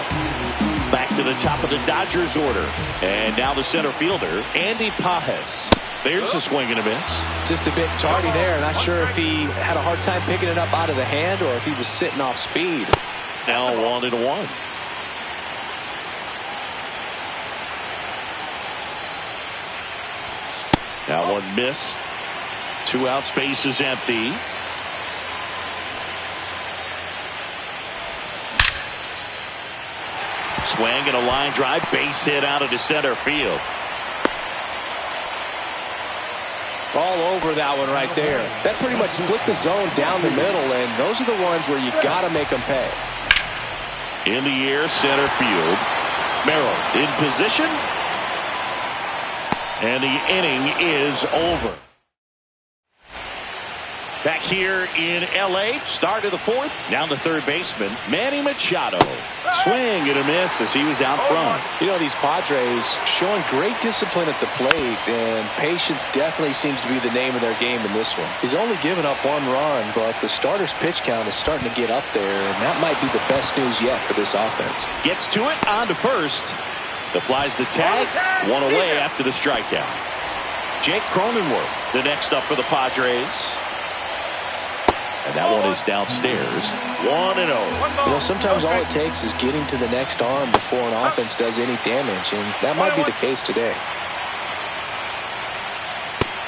Back to the top of the Dodgers order. And now the center fielder, Andy Pajes. There's a swing and a miss. Just a bit tardy there. Not sure if he had a hard time picking it up out of the hand or if he was sitting off speed. Now 1-1. That one missed. 2 outs, base is empty. Swing and a line drive, base hit out of the center field. All over that one right there. That pretty much split the zone down the middle, and those are the ones where you got to make them pay. In the air, center field. Merrill in position. And the inning is over. Back here in L.A., start of the 4th. Now the third baseman, Manny Machado. Swing and a miss as he was out front. You know, these Padres showing great discipline at the plate, and patience definitely seems to be the name of their game in this one. He's only given up 1 run, but the starter's pitch count is starting to get up there, and that might be the best news yet for this offense. Gets to it, on to first. Applies the tag, 1 away after the strikeout. Jake Cronenworth, the next up for the Padres. And that one is downstairs. 1-0. You know, sometimes all it takes is getting to the next arm before an offense does any damage, and that might be the case today.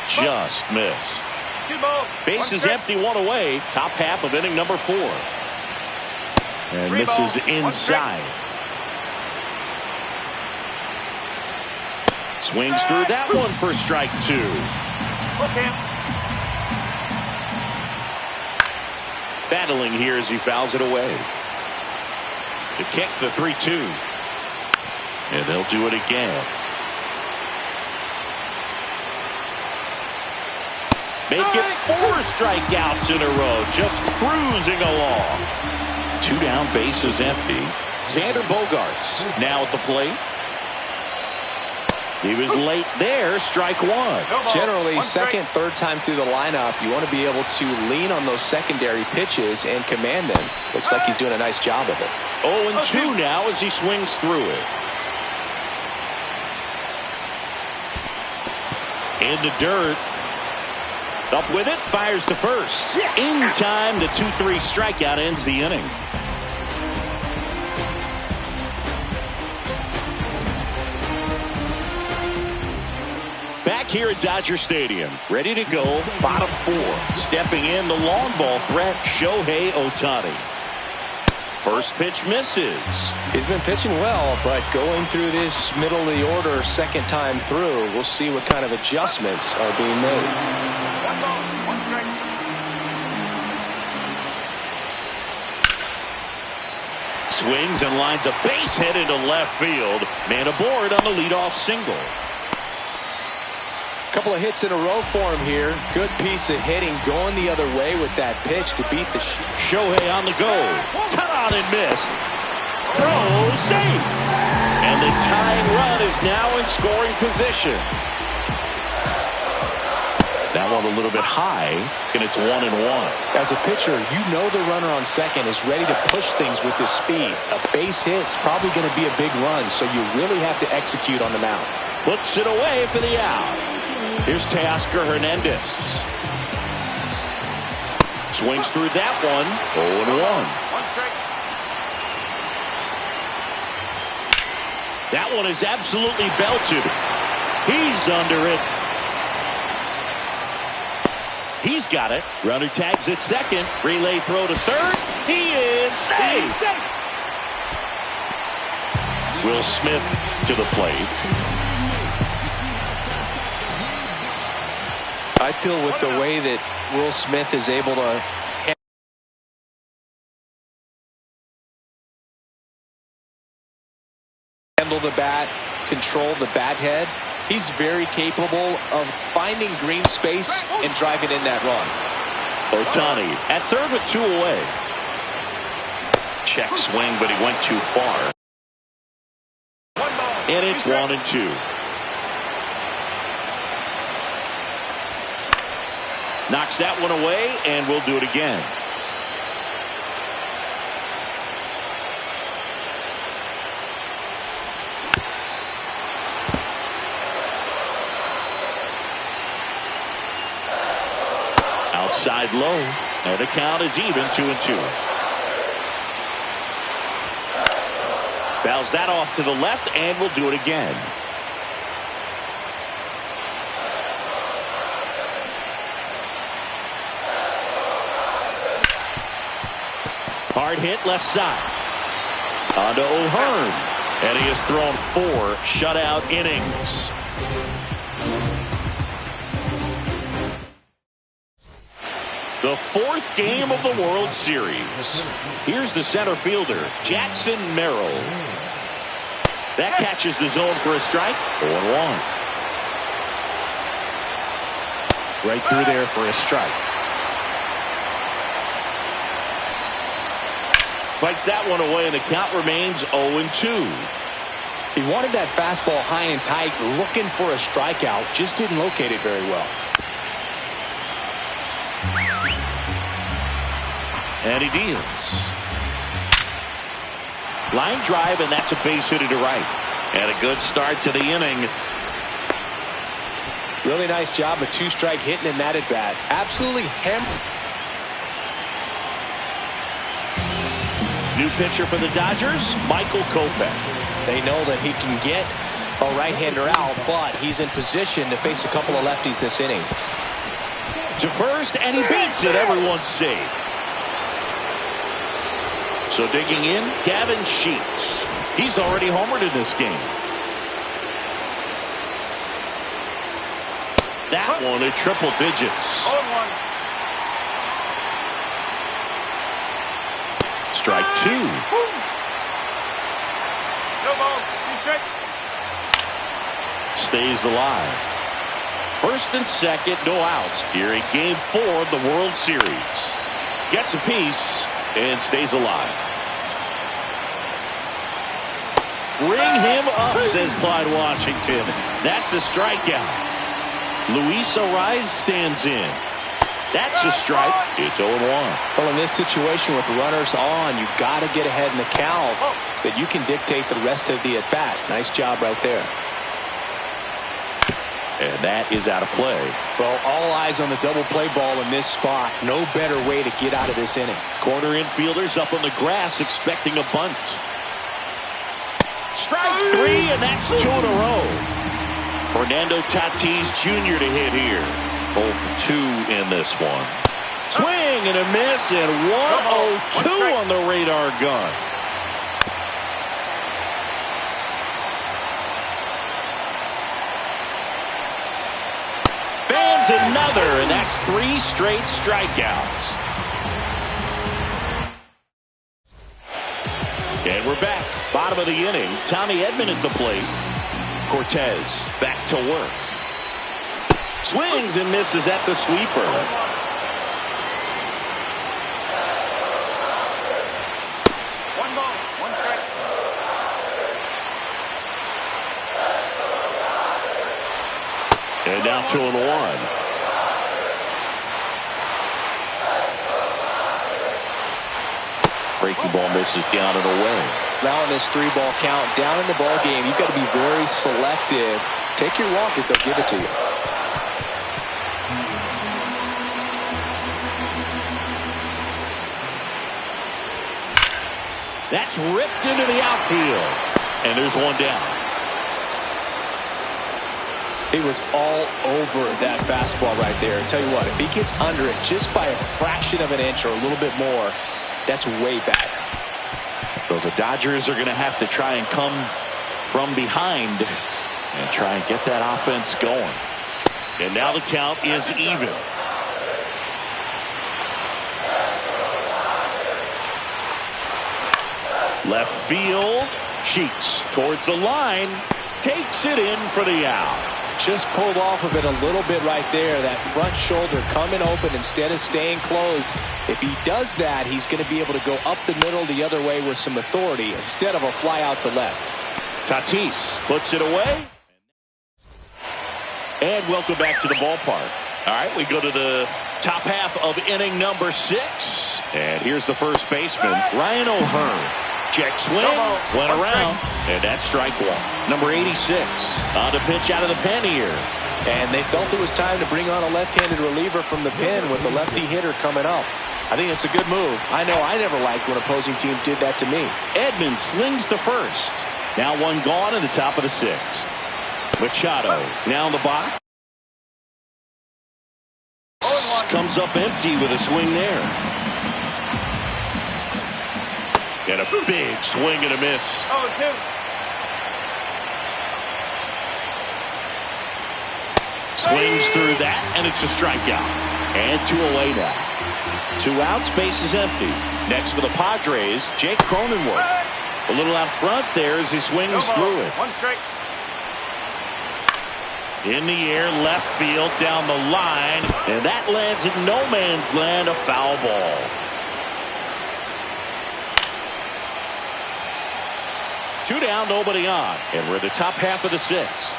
Just missed. 2 balls. Base is empty, 1 away. Top half of inning number 4. And this is inside. Swings through that one for strike 2. Okay. Battling here as he fouls it away. To kick the 3-2. And they'll do it again. Make it 4 strikeouts in a row. Just cruising along. 2 down, bases empty. Xander Bogaerts now at the plate. He was late there. Strike 1. Generally, second, third time through the lineup, you want to be able to lean on those secondary pitches and command them. Looks like he's doing a nice job of it. 0-2 now as he swings through it. In the dirt. Up with it. Fires to first. In time, the 2-3 strikeout ends the inning. Back here at Dodger Stadium, ready to go, bottom 4. Stepping in, the long ball threat, Shohei Ohtani. First pitch misses. He's been pitching well, but going through this middle of the order second time through, we'll see what kind of adjustments are being made. 1 ball, 1 strike. Swings and lines a base hit into left field. Man aboard on the leadoff single. Couple of hits in a row for him here. Good piece of hitting going the other way with that pitch to beat the Shohei on the go. Cut on and miss. Throw safe. And the tying run is now in scoring position. That one a little bit high, and it's 1-1. As a pitcher, you know the runner on second is ready to push things with his speed. A base hit's probably going to be a big run, so you really have to execute on the mound. Puts it away for the out. Here's Teoscar Hernandez. Swings through that one. 0-1. 1 strike. That one is absolutely belted. He's under it. He's got it. Runner tags at second. Relay throw to third. He is safe. Will Smith to the plate. I feel with the way that Will Smith is able to handle the bat, control the bat head, he's very capable of finding green space and driving in that run. Ohtani at third with 2 away. Check swing, but he went too far. 1 ball. And it's 1-2. Knocks that one away, and we'll do it again. Outside low, and the count is even 2-2. Fouls that off to the left, and we'll do it again. Hard hit left side. On to O'Hearn. And he has thrown 4 shutout innings. The 4th game of the World Series. Here's the center fielder, Jackson Merrill. That catches the zone for a strike. 0-1. Right through there for a strike. Fights that one away, and the count remains 0-2. He wanted that fastball high and tight, looking for a strikeout, just didn't locate it very well. And he deals. Line drive, and that's a base hit to right. And a good start to the inning. Really nice job, a 2-strike hitting in that at bat. Absolutely New pitcher for the Dodgers, Michael Kopech. They know that he can get a right-hander out, but he's in position to face a couple of lefties this inning. To first, and he beats it. Everyone's safe. So digging in, Gavin Sheets. He's already homered in this game. That one at triple digits. 0-1. Strike 2. No ball. 2 strike. stays alive. First and second, no outs here in Game 4 of the World Series. Gets a piece and stays alive. Ring him up, says Clyde Washington. That's a strikeout. Luis Ariz stands in. That's a strike. It's 0-1. Well, in this situation with runners on, you've got to get ahead in the count so that you can dictate the rest of the at-bat. Nice job right there. And that is out of play. Well, all eyes on the double play ball in this spot. No better way to get out of this inning. Corner infielders up on the grass expecting a bunt. Strike 3, and that's 2 in a row. Fernando Tatis Jr. to hit here. 0 for 2 in this one. Swing and a miss, and 1-0-2 on the radar gun. Fans another, and that's 3 straight strikeouts. And we're back. Bottom of the inning. Tommy Edman at the plate. Cortez back to work. Swings and misses at the sweeper. One ball, one strike. And now 2-1. Breaking ball misses down and away. Now in this 3-ball count, down in the ball game, you've got to be very selective. Take your walk if they'll give it to you. That's ripped into the outfield. And there's one down. He was all over that fastball right there. I tell you what, if he gets under it just by a fraction of an inch or a little bit more, that's way back. So the Dodgers are going to have to try and come from behind and try and get that offense going. And now the count is even. Left field. Sheets towards the line. Takes it in for the out. Just pulled off of it a little bit right there. That front shoulder coming open instead of staying closed. If he does that, he's going to be able to go up the middle the other way with some authority instead of a fly out to left. Tatis puts it away. And welcome back to the ballpark. All right, we go to the top half of inning number 6. And here's the first baseman, Ryan O'Hearn. Check swing, went around, and that's strike 1. Number 86 on the pitch out of the pen here. And they felt it was time to bring on a left-handed reliever from the pen with the lefty hitter coming up. I think it's a good move. I know I never liked when opposing teams did that to me. Edman slings to first. Now one gone in the top of the 6th. Machado now in the box. Comes up empty with a swing there. And a big swing and a miss. 0-2. Swings through that, and it's a strikeout. And 2 away now. 2 outs, base is empty. Next for the Padres, Jake Cronenworth. A little out front there as he swings through it. One strike. In the air, left field, down the line. And that lands in no man's land, a foul ball. Two down, nobody on. And we're at the top half of the 6th.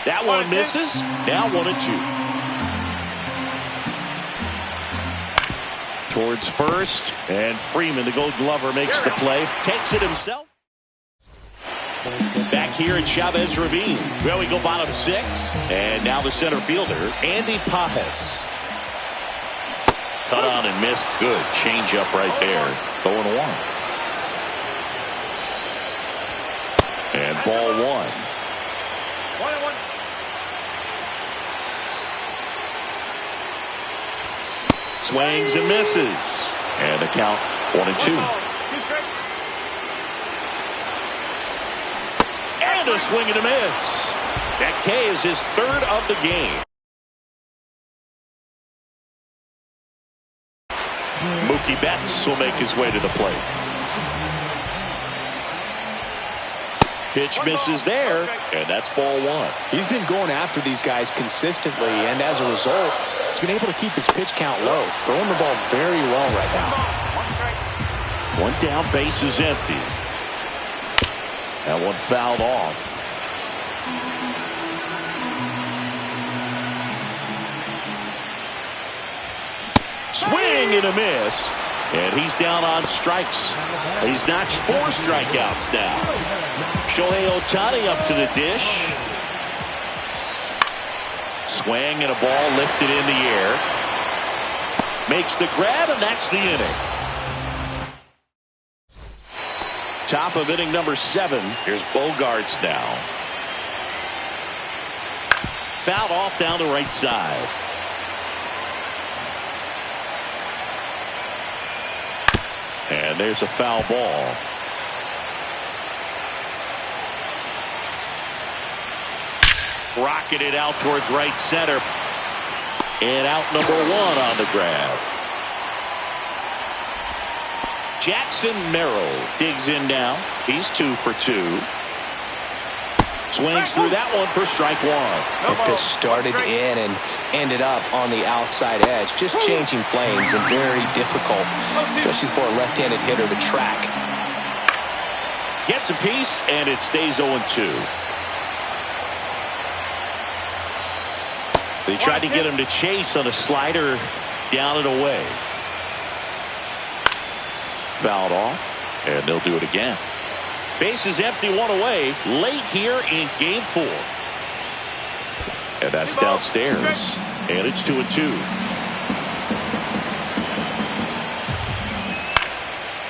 That one misses. Now 1-2. Towards first. And Freeman, the Gold Glover, makes the play. Takes it himself. Back here at Chavez Ravine. Well, we go bottom 6. And now the center fielder, Andy Pajes. Cut on and missed. Good change up right there. 0-1. And ball 1. 1-1. Swings and misses. And the count 1-2. And a swing and a miss. That K is his 3rd of the game. Mookie Betts will make his way to the plate. Pitch misses there, and that's ball one. He's been going after these guys consistently, and as a result, he's been able to keep his pitch count low, throwing the ball very well right now. One down, base is empty. That one fouled off. Swing and a miss. And he's down on strikes. He's notched 4 strikeouts now. Shohei Ohtani up to the dish. Swing and a ball lifted in the air. Makes the grab, and that's the inning. Top of inning number 7. Here's Bogarts now. Fouled off down the right side. And there's a foul ball. Rocketed out towards right center. And out number 1 on the grab. Jackson Merrill digs in now. He's 2 for 2. Swings through that one for strike 1. The pitch started in and ended up on the outside edge. Just changing planes and very difficult, especially for a left-handed hitter to track. Gets a piece, and it stays 0-2. They tried to get him to chase on a slider down and away. Fouled off, and they'll do it again. Base is empty, 1 away, late here in game 4. And that's downstairs. And it's 2-2.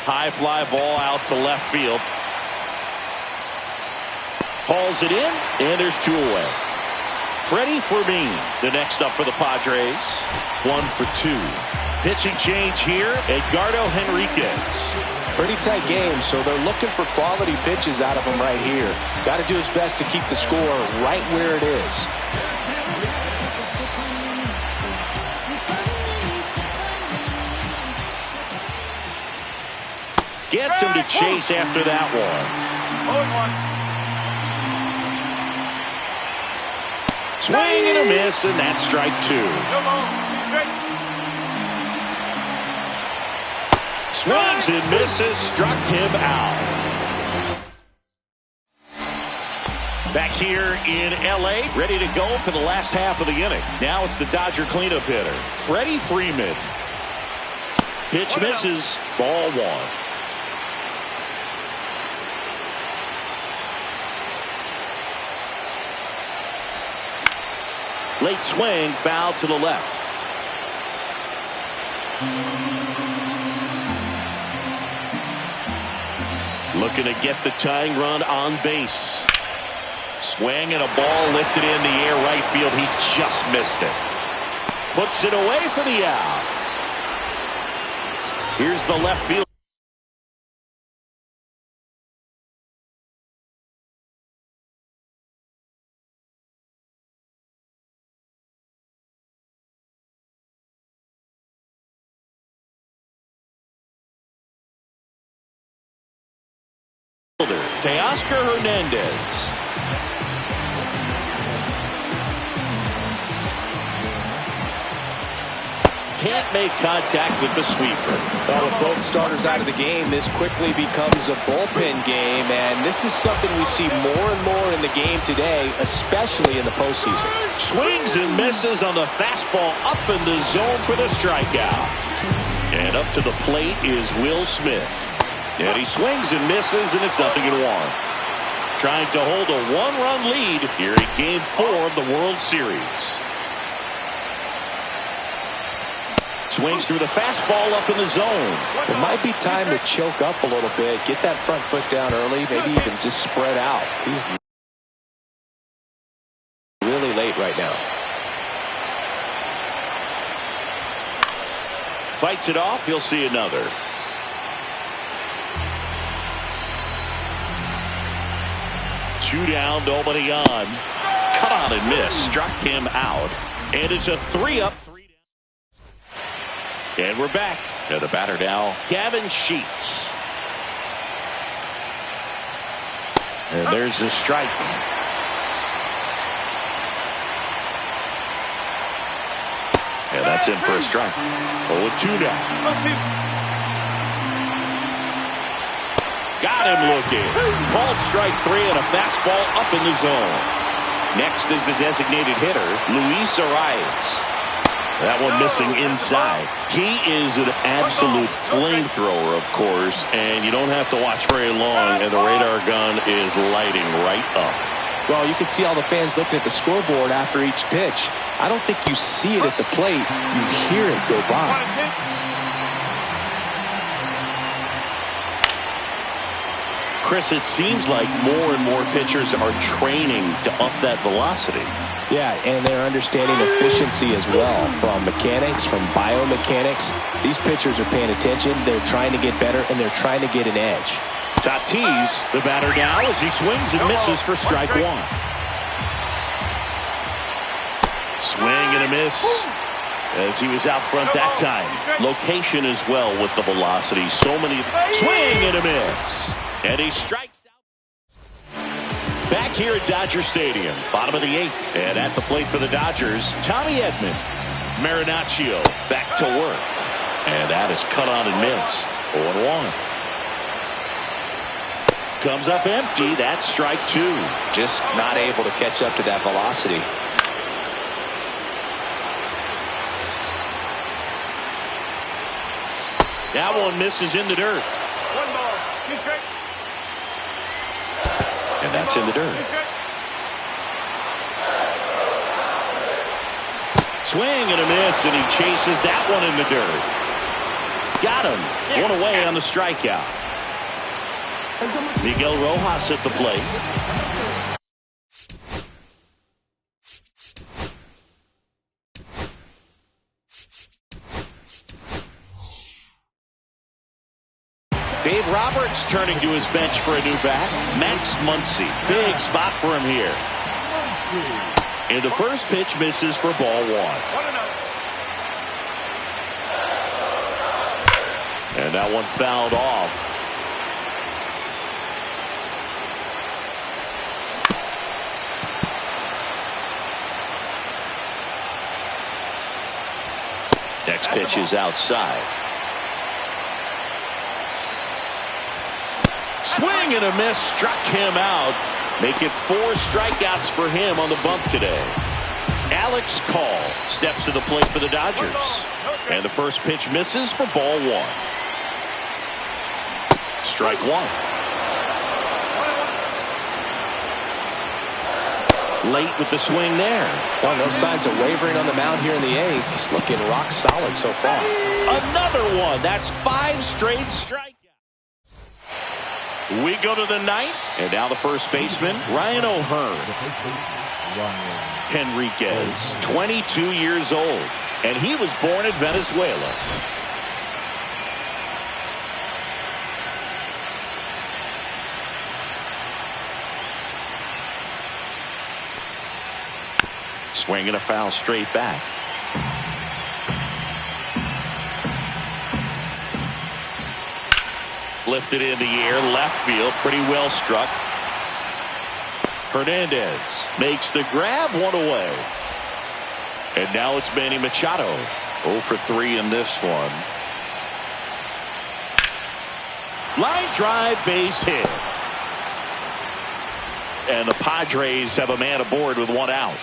High fly ball out to left field. Hauls it in, and there's 2 away. Freddie Fermin, the next up for the Padres. 1 for 2. Pitching change here, Edgardo Henriquez. Pretty tight game, so they're looking for quality pitches out of him right here. Got to do his best to keep the score right where it is. Gets him to chase after that one. Swing and a miss, and that's strike 2. Swings and misses, struck him out. Back here in L.A., ready to go for the last half of the inning. Now it's the Dodger cleanup hitter, Freddie Freeman. Pitch misses, ball 1. Late swing, foul to the left. Looking to get the tying run on base. Swing and a ball lifted in the air right field. He just missed it. Puts it away for the out. Here's the left field. Teoscar Hernandez. Can't make contact with the sweeper. Well, with both starters out of the game, this quickly becomes a bullpen game, and this is something we see more and more in the game today, especially in the postseason. Swings and misses on the fastball up in the zone for the strikeout. And up to the plate is Will Smith. And he swings and misses, and it's 0-1. Trying to hold a 1-run lead here in Game 4 of the World Series. Swings through the fastball up in the zone. It might be time to choke up a little bit, get that front foot down early, maybe even just spread out. He's really late right now. Fights it off, he'll see another. Two down, nobody on. Cut on and miss. Struck him out. And it's a 3-up, 3 down. And we're back. And the batter now, Gavin Sheets. And there's the strike. And that's in for a strike. 0-2 now. Got him looking. Called strike 3 and a fastball up in the zone. Next is the designated hitter, Luis Arias. That one missing inside. He is an absolute flamethrower, of course, and you don't have to watch very long, and the radar gun is lighting right up. Well, you can see all the fans looking at the scoreboard after each pitch. I don't think you see it at the plate. You hear it go by. Chris, it seems like more and more pitchers are training to up that velocity. Yeah, and they're understanding efficiency as well. From mechanics, from biomechanics, these pitchers are paying attention. They're trying to get better, and they're trying to get an edge. Tatis, the batter now, as he swings and misses for strike 1. Swing and a miss as he was out front that time. Location as well with the velocity. So many. Swing and a miss. And he strikes out. Back here at Dodger Stadium, bottom of the 8th. And at the plate for the Dodgers, Tommy Edman. Marinaccio back to work. And that is cut on and missed. 0-1. Comes up empty. That's strike 2. Just not able to catch up to that velocity. That one misses in the dirt. 1 ball, 2 strikes. And that's in the dirt. Swing and a miss, and he chases that one in the dirt. Got him. One away on the strikeout. Miguel Rojas at the plate. Dave Roberts turning to his bench for a new bat. Max Muncy. Big spot for him here. And the first pitch misses for ball 1. And that one fouled off. Next pitch is outside. Swing and a miss, struck him out. Make it 4 strikeouts for him on the bump today. Alex Call steps to the plate for the Dodgers. And the first pitch misses for ball 1. Strike 1. Late with the swing there. Well, no signs of wavering on the mound here in the 8th. He's looking rock solid so far. Another one. That's 5 straight strikeouts. We go to the 9th, and now the first baseman, Ryan O'Hearn. Henriquez, 22 years old, and he was born in Venezuela. Swing and a foul straight back. Lifted in the air, left field, pretty well struck. Hernandez makes the grab, 1 away. And now it's Manny Machado. 0 for 3 in this one. Line drive, base hit. And the Padres have a man aboard with 1 out.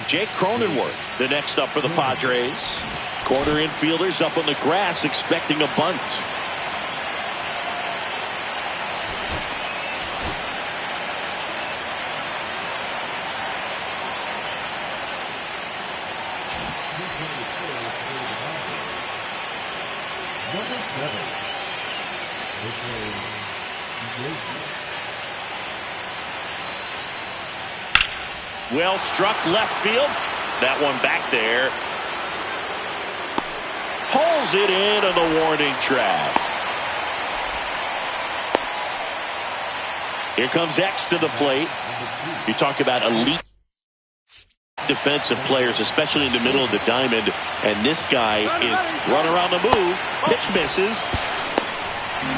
Jake Cronenworth, the next up for the Padres. Corner infielders up on the grass expecting a bunt. Well struck left field. That one back there. Pulls it in on the warning track. Here comes X to the plate. You talk about elite defensive players, especially in the middle of the diamond. And this guy is run around the move. Pitch misses.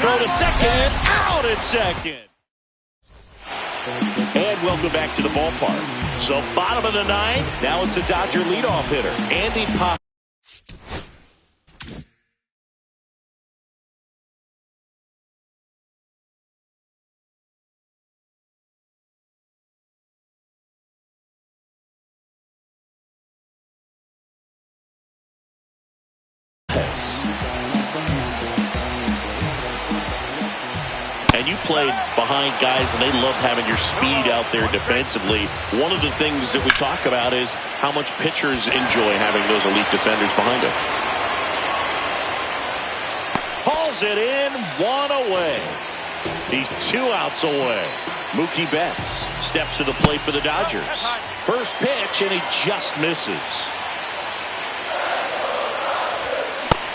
Throw to second. Out at second. And welcome back to the ballpark. So bottom of the ninth, now it's the Dodger leadoff hitter, Andy Pop. And you played behind guys, and they love having your speed out there defensively. One of the things that we talk about is how much pitchers enjoy having those elite defenders behind them. Hauls it in, one away. He's 2 outs away. Mookie Betts steps to the plate for the Dodgers. First pitch, and he just misses.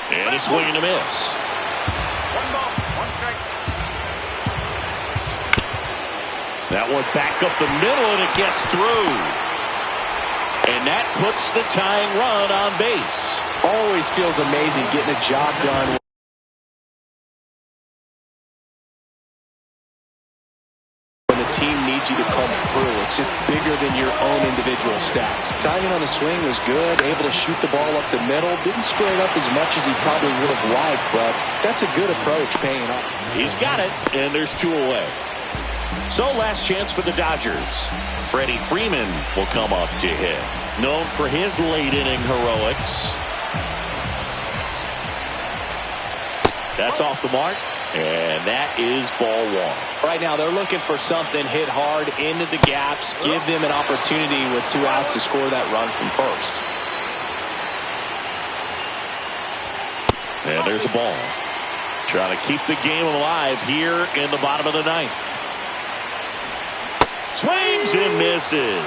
And a swing and a miss. 1 ball, 1 strike. That one back up the middle, and it gets through. And that puts the tying run on base. Always feels amazing getting a job done when the team needs you to come through. It's just bigger than your own individual stats. Timing on the swing was good, able to shoot the ball up the middle. Didn't square it up as much as he probably would have liked, but that's a good approach paying off. He's got it, and there's 2 away. So last chance for the Dodgers. Freddie Freeman will come up to hit. Known for his late inning heroics. That's off the mark, and that is ball 1. Right now they're looking for something hit hard into the gaps, give them an opportunity with 2 outs to score that run from first. And there's a ball. Trying to keep the game alive here in the bottom of the ninth. Swings and misses.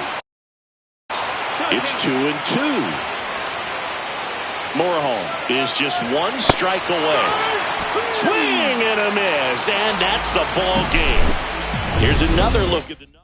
It's 2-2. Moreholm is just 1 strike away. Swing and a miss, and that's the ball game. Here's another look at the number.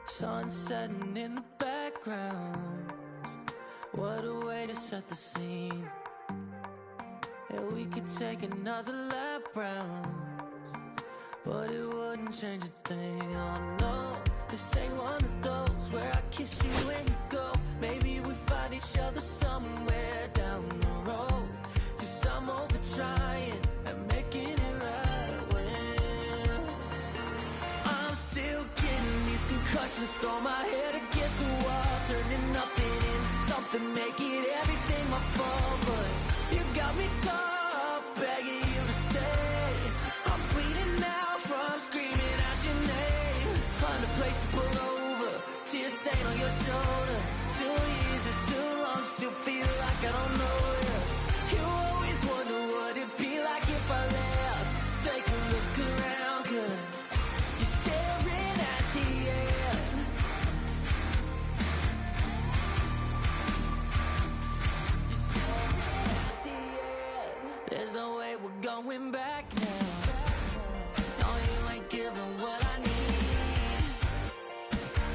Sun setting in the background. What a way to set the scene. And we could take another lap round, but it wouldn't change a thing. Oh no, this ain't one of those where I kiss you when you go. Maybe we find each other somewhere down the road. 'Cause I'm over trying and making it right when I'm still getting these concussions. Throw my head against the wall, turning nothing into something, make it everything my fault. But you got me tough, begging you to stay. I'm bleeding now from screaming out your name. Find a place to pull over, tears stain on your shoulder. 2 years is too long, still feel like I don't know you. You always wonder what it'd be like if I left. Take a look around, 'cause you're staring at the end. You're staring at the end. There's no way we're going back now. No, you ain't giving what I need.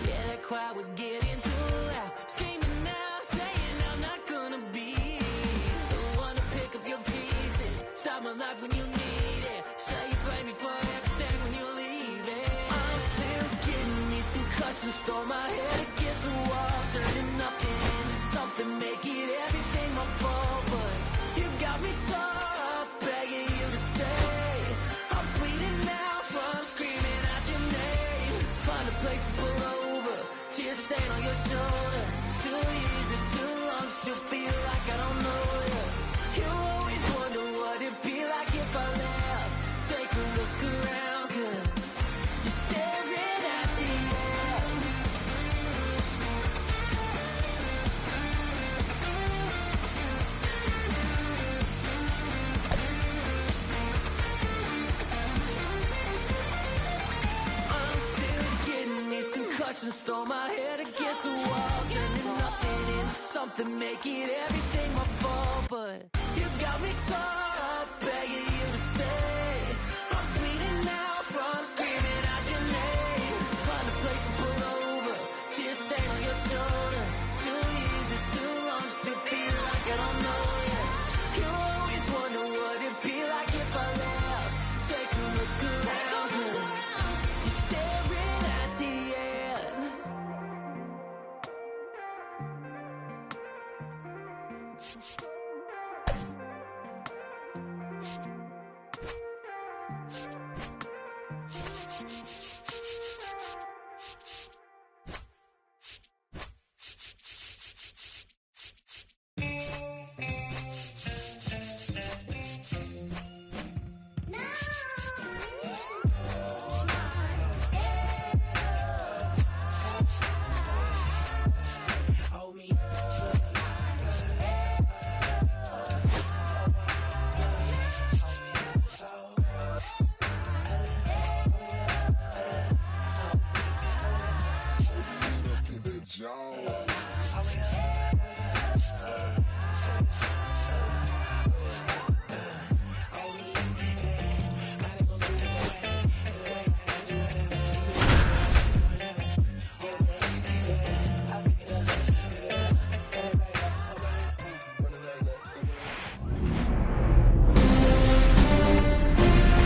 Yeah, that crowd was getting too loud. Screaming now, saying I'm not gonna be the one to pick up your pieces. Stop my life when you need it. Say you blame me for everything when you're leaving. I'm still getting these concussions. Throw my head against the wall, turning nothing into something, make it everything my fault. But you got me tough, begging you to stay. emotions, throw my head against the wall, turning nothing into something, making everything my fault. But you got me torn up, begging you to stay. I'm bleeding now from screaming out your name. Find a place to pull over, tears stain on your shoulder. 2 years is too long, still feel like I don't know you. You always wonder what it'd be like if I left. Take a look around, 'cause you're staring at the end.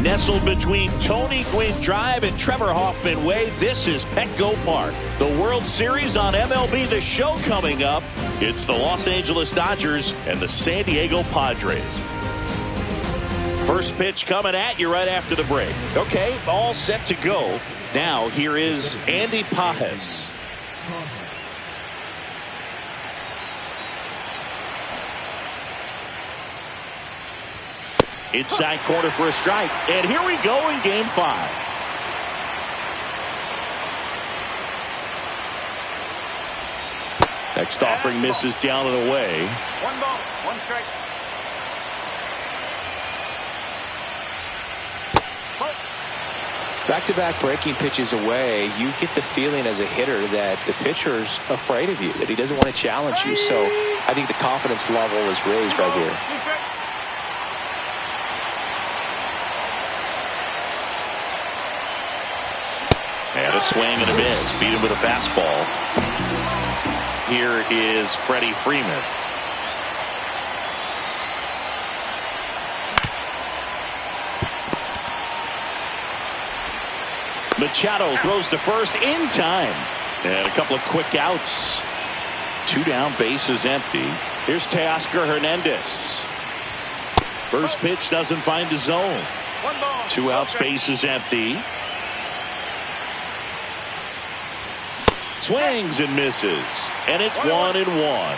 Nestled between Tony Gwynn Drive and Trevor Hoffman Way, this is Petco Park. The World Series on MLB The Show coming up. It's the Los Angeles Dodgers and the San Diego Padres. First pitch coming at you right after the break. Okay, all set to go. Now here is Andy Pajes. Inside corner for a strike. And here we go in game 5. Next offering misses down and away. 1 ball, 1 strike. Back-to-back breaking pitches away, you get the feeling as a hitter that the pitcher's afraid of you, that he doesn't want to challenge you. So I think the confidence level is raised right here. 2 strikes. And a swing and a miss. Beat him with a fastball. Here is Freddie Freeman. Machado throws to first in time. And a couple of quick outs. 2 down, bases empty. Here's Teoscar Hernandez. First pitch doesn't find the zone. 1 ball. 2 outs, bases empty. Swings and misses. And it's 1-1.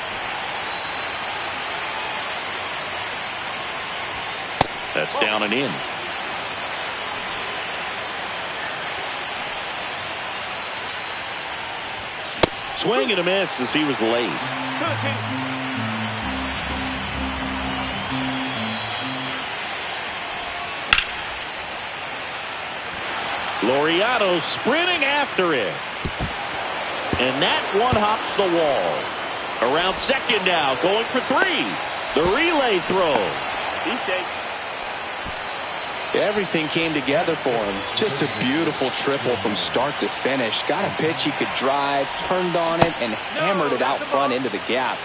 That's down and in. Swing and a miss as he was late. 2-2. Laureano sprinting after it. And that one hops the wall. Around second now, going for 3. The relay throw. He's safe. Everything came together for him. Just a beautiful triple from start to finish. Got a pitch he could drive, turned on it, and hammered it out front into the gap.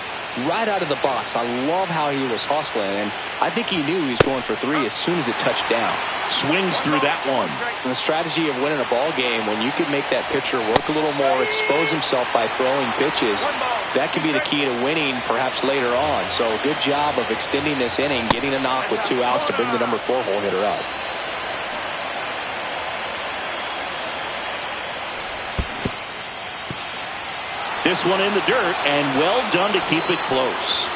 Right out of the box. I love how he was hustling, and I think he knew he was going for 3 as soon as it touched down. Swings through that one. And the strategy of winning a ball game, when you can make that pitcher work a little more, expose himself by throwing pitches, that can be the key to winning perhaps later on. So good job of extending this inning, getting a knock with 2 outs to bring the number 4 hole hitter up. This one in the dirt, and well done to keep it close.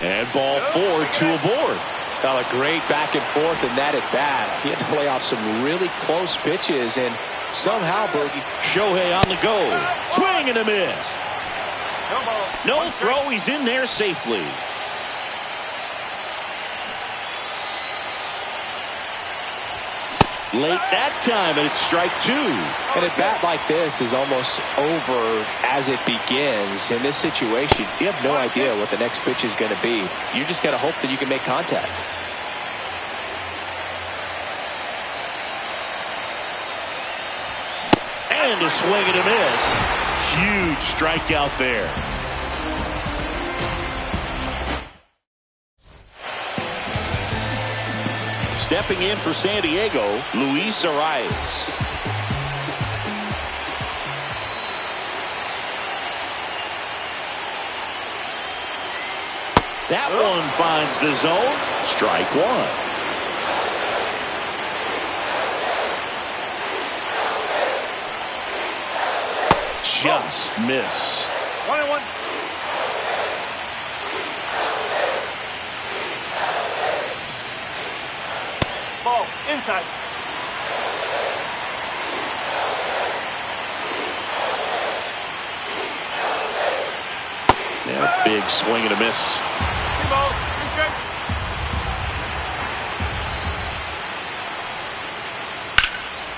And ball 4, 2 aboard. Got a great back and forth in that at bat. He had to play off some really close pitches, and somehow, Boogie. Shohei on the go. Swing and a miss. No ball. No 1 strike. throw. He's in there safely. Late that time, and it's strike two. And a bat like this is almost over as it begins. In this situation, you have no idea what the next pitch is going to be. You just got to hope that you can make contact. And a swing and a miss. Huge strikeout there. Stepping in for San Diego, Luis Arias. That one finds the zone. Strike one. Just missed. 1-1. Ball inside. Yeah, big swing and a miss. 2 balls, 2 strikes.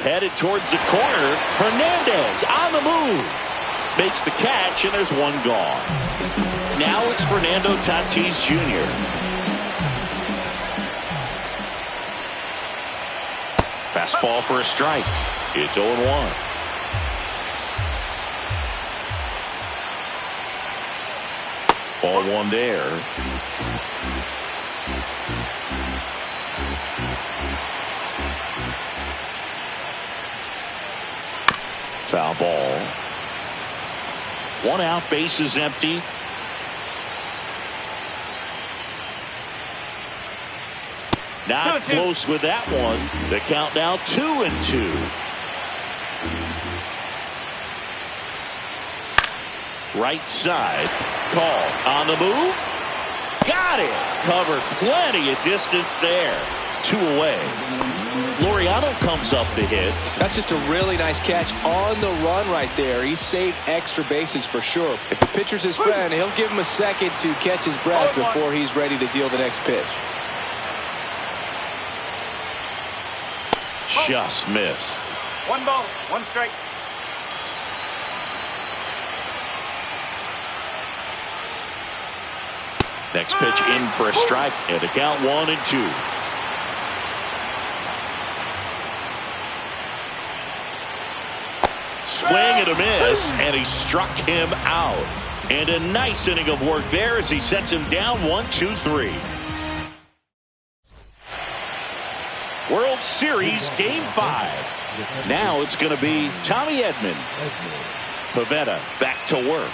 Headed towards the corner. Hernandez on the move. Makes the catch, and there's one gone. Now it's Fernando Tatis Jr. Fastball for a strike. It's 0-1. Ball one there. Foul ball. 1 out, base is empty. Not close with that one. The count now 2-2. Right side. Call on the move. Got it. Covered plenty of distance there. 2 away. Laureano comes up to hit. That's just a really nice catch on the run right there. He saved extra bases for sure. If the pitcher's his friend, he'll give him a second to catch his breath before he's ready to deal the next pitch. Just missed. 1 ball, 1 strike. Next pitch in for a strike, and the count 1-2. Swing and a miss, and he struck him out. And a nice inning of work there as he sets him down 1-2-3. World Series Game 5. Now it's going to be Tommy Edman. Pivetta back to work.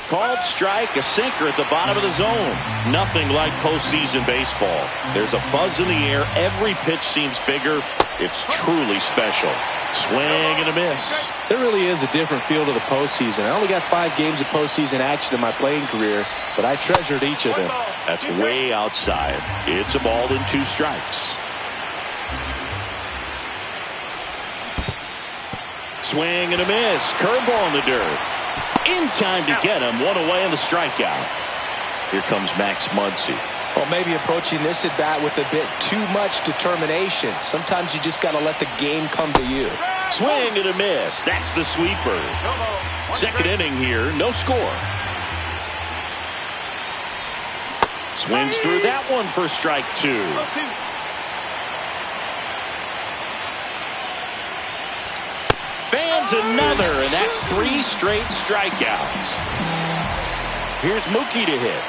Called strike, a sinker at the bottom of the zone. Nothing like postseason baseball. There's a buzz in the air. Every pitch seems bigger. It's truly special. Swing and a miss. There really is a different feel to the postseason. I only got 5 games of postseason action in my playing career, but I treasured each of them. That's way outside. It's a ball and 2 strikes. Swing and a miss. Curveball in the dirt. In time to get him. 1 away on the strikeout. Here comes Max Muncy. Well, maybe approaching this at bat with a bit too much determination. Sometimes you just got to let the game come to you. Swing and a miss. That's the sweeper. Second inning here. No score. Swings through that one for strike 2. Fans another, and that's 3 straight strikeouts. Here's Mookie to hit.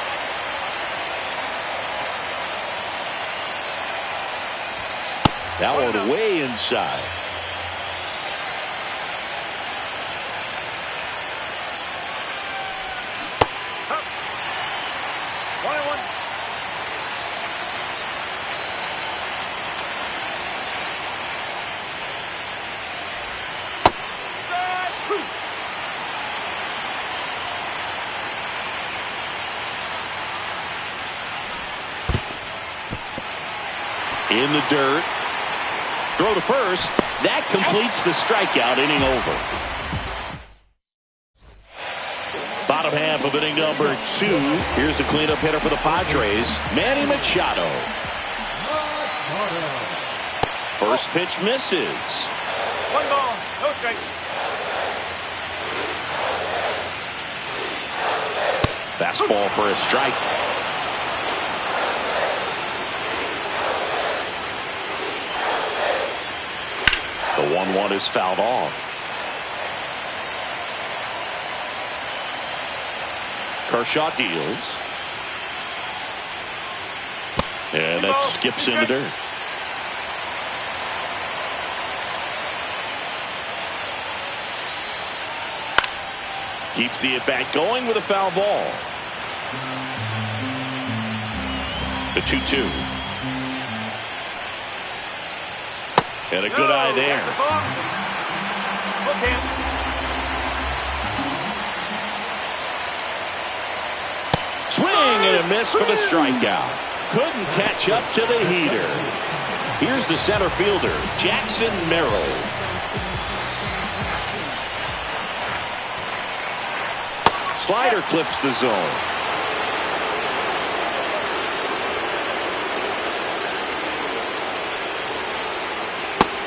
That one way inside. In the dirt. Throw to first. That completes the strikeout. Inning over. Bottom half of inning number 2. Here's the cleanup hitter for the Padres, Manny Machado. First pitch misses. 1 ball, no strike. Fastball for a strike. The 1-1 is fouled off. Kershaw deals. And that skips into dirt. Keeps the at-bat going with a foul ball. The 2-2. And a good eye there. Swing and a miss for the strikeout. Couldn't catch up to the heater. Here's the center fielder, Jackson Merrill. Slider clips the zone.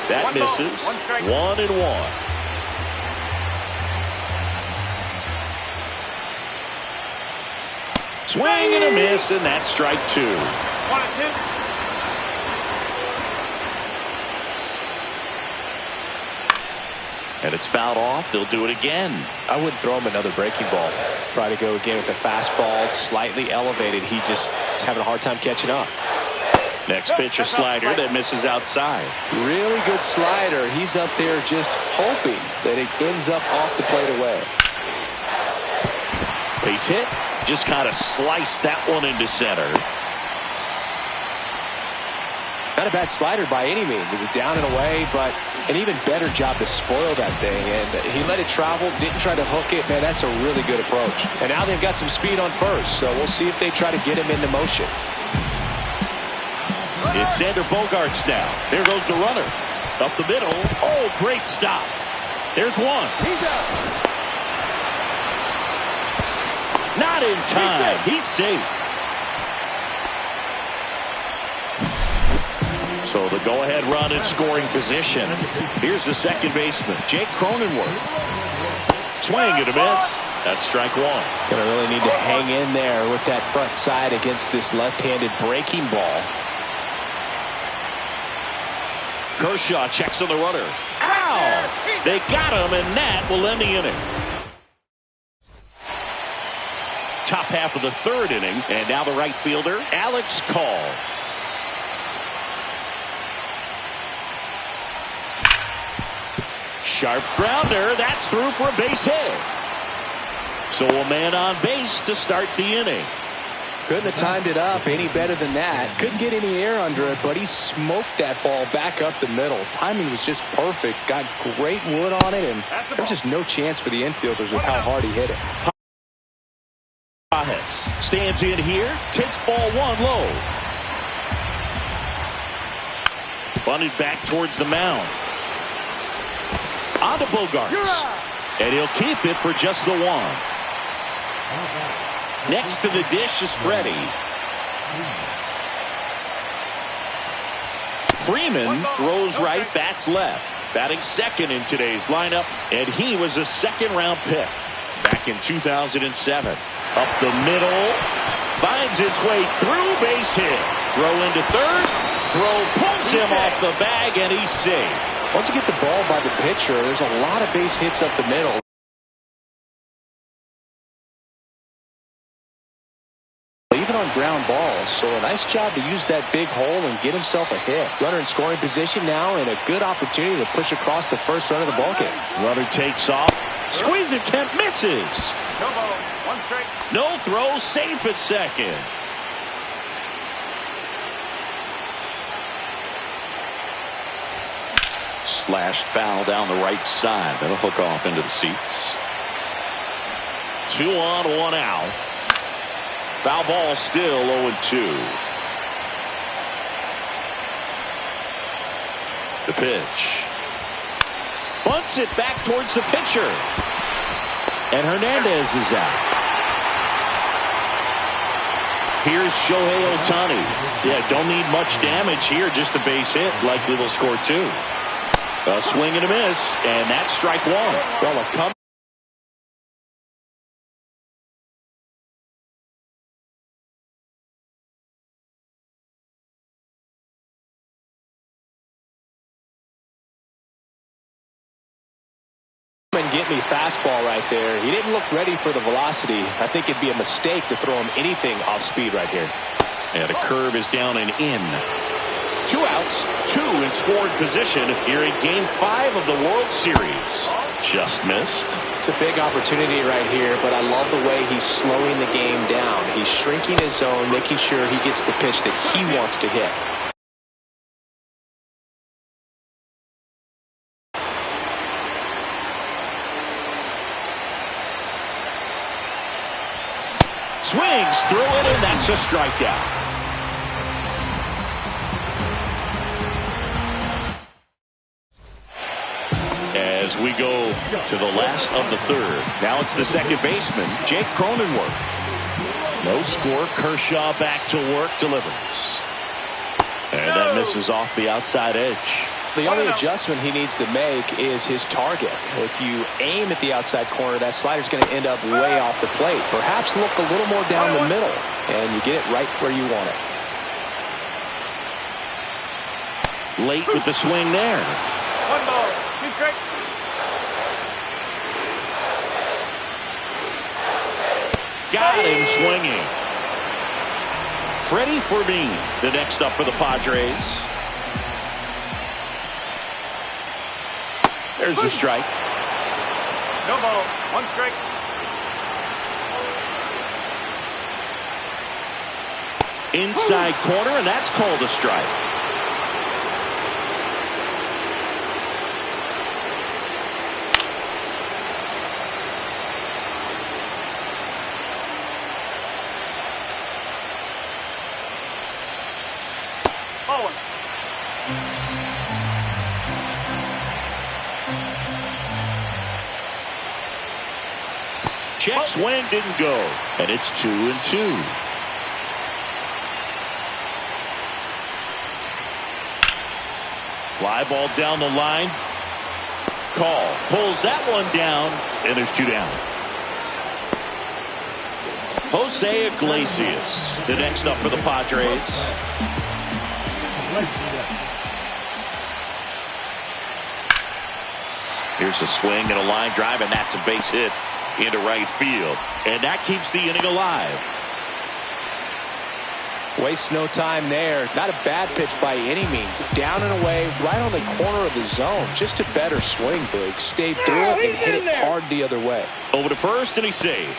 That misses. 1-1. Swing and a miss, and that's strike 2. 1-2. And it's fouled off. They'll do it again. I wouldn't throw him another breaking ball. Try to go again with the fastball, slightly elevated. He just is having a hard time catching up. Next pitch, a slider that misses outside. Really good slider. He's up there just hoping that it ends up off the plate away. Base hit. Just kind of sliced that one into center. Not a bad slider by any means. It was down and away, but an even better job to spoil that thing. And he let it travel, didn't try to hook it. Man, that's a really good approach. And now they've got some speed on first, so we'll see if they try to get him into motion. It's Xander Bogaerts now. There goes the runner. Up the middle. Oh, great stop. There's one. He's out. Not in time. He's safe. So the go-ahead run in scoring position. Here's the second baseman, Jake Cronenworth. Swing and a miss. That's strike 1. Gonna really need to hang in there with that front side against this left-handed breaking ball. Kershaw checks on the runner. Ow! They got him, and that will end the inning. Top half of the third inning, and now the right fielder, Alex Call. Sharp grounder. That's through for a base hit. So a man on base to start the inning. Couldn't have timed it up any better than that. Couldn't get any air under it, but he smoked that ball back up the middle. Timing was just perfect. Got great wood on it, and there's just no chance for the infielders with how hard he hit it. Pajes stands in here, takes ball 1 low. Bunted back towards the mound. On to Bogaerts. And he'll keep it for just the 1. Next to the dish is Freddie. Freeman throws right, bats left. Batting second in today's lineup, and he was a second-round pick back in 2007. Up the middle, finds its way through, base hit. Throw into third, throw pulls him off the bag, and he's safe. Once you get the ball by the pitcher, there's a lot of base hits up the middle. Even on ground balls, so a nice job to use that big hole and get himself a hit. Runner in scoring position now, and a good opportunity to push across the first run of the ballgame. Runner takes off. Squeeze attempt misses. No ball, 1 strike. No throw, safe at second. Slashed foul down the right side. That'll hook off into the seats. 2 on, 1 out. Foul ball still 0-2. The pitch. Bunts it back towards the pitcher. And Hernandez is out. Here's Shohei Ohtani. Yeah, don't need much damage here, just a base hit. Likely will score 2. A swing and a miss, and that's strike 1. Well, a come. And get me fastball right there. He didn't look ready for the velocity. I think it'd be a mistake to throw him anything off speed right here. And a curve is down and in. 2 outs, 2 in scoring position here in Game 5 of the World Series. Just missed. It's a big opportunity right here, but I love the way he's slowing the game down. He's shrinking his zone, making sure he gets the pitch that he wants to hit. Swings through it, and that's a strikeout. As we go to the last of the 3rd. Now it's the second baseman, Jake Cronenworth. No score. Kershaw back to work, delivers. And that misses off the outside edge. The only adjustment he needs to make is his target. If you aim at the outside corner, that slider's going to end up way off the plate. Perhaps look a little more down the middle, and you get it right where you want it. Late with the swing there. 1 ball, 2 strikes. Got him swinging. Freddie Fermin, the next up for the Padres. There's the strike. No ball, 1 strike. Inside corner, and that's called a strike. Ball 1. Check swing didn't go, and it's 2-2. Fly ball down the line. Call. Pulls that one down, and there's 2 down. Jose Iglesias, the next up for the Padres. Here's a swing and a line drive, and that's a base hit into right field. And that keeps the inning alive. Waste no time there. Not a bad pitch by any means. Down and away, right on the corner of the zone. Just a better swing, Boog. Stayed through it and hit it hard the other way. Over to first, and he saved.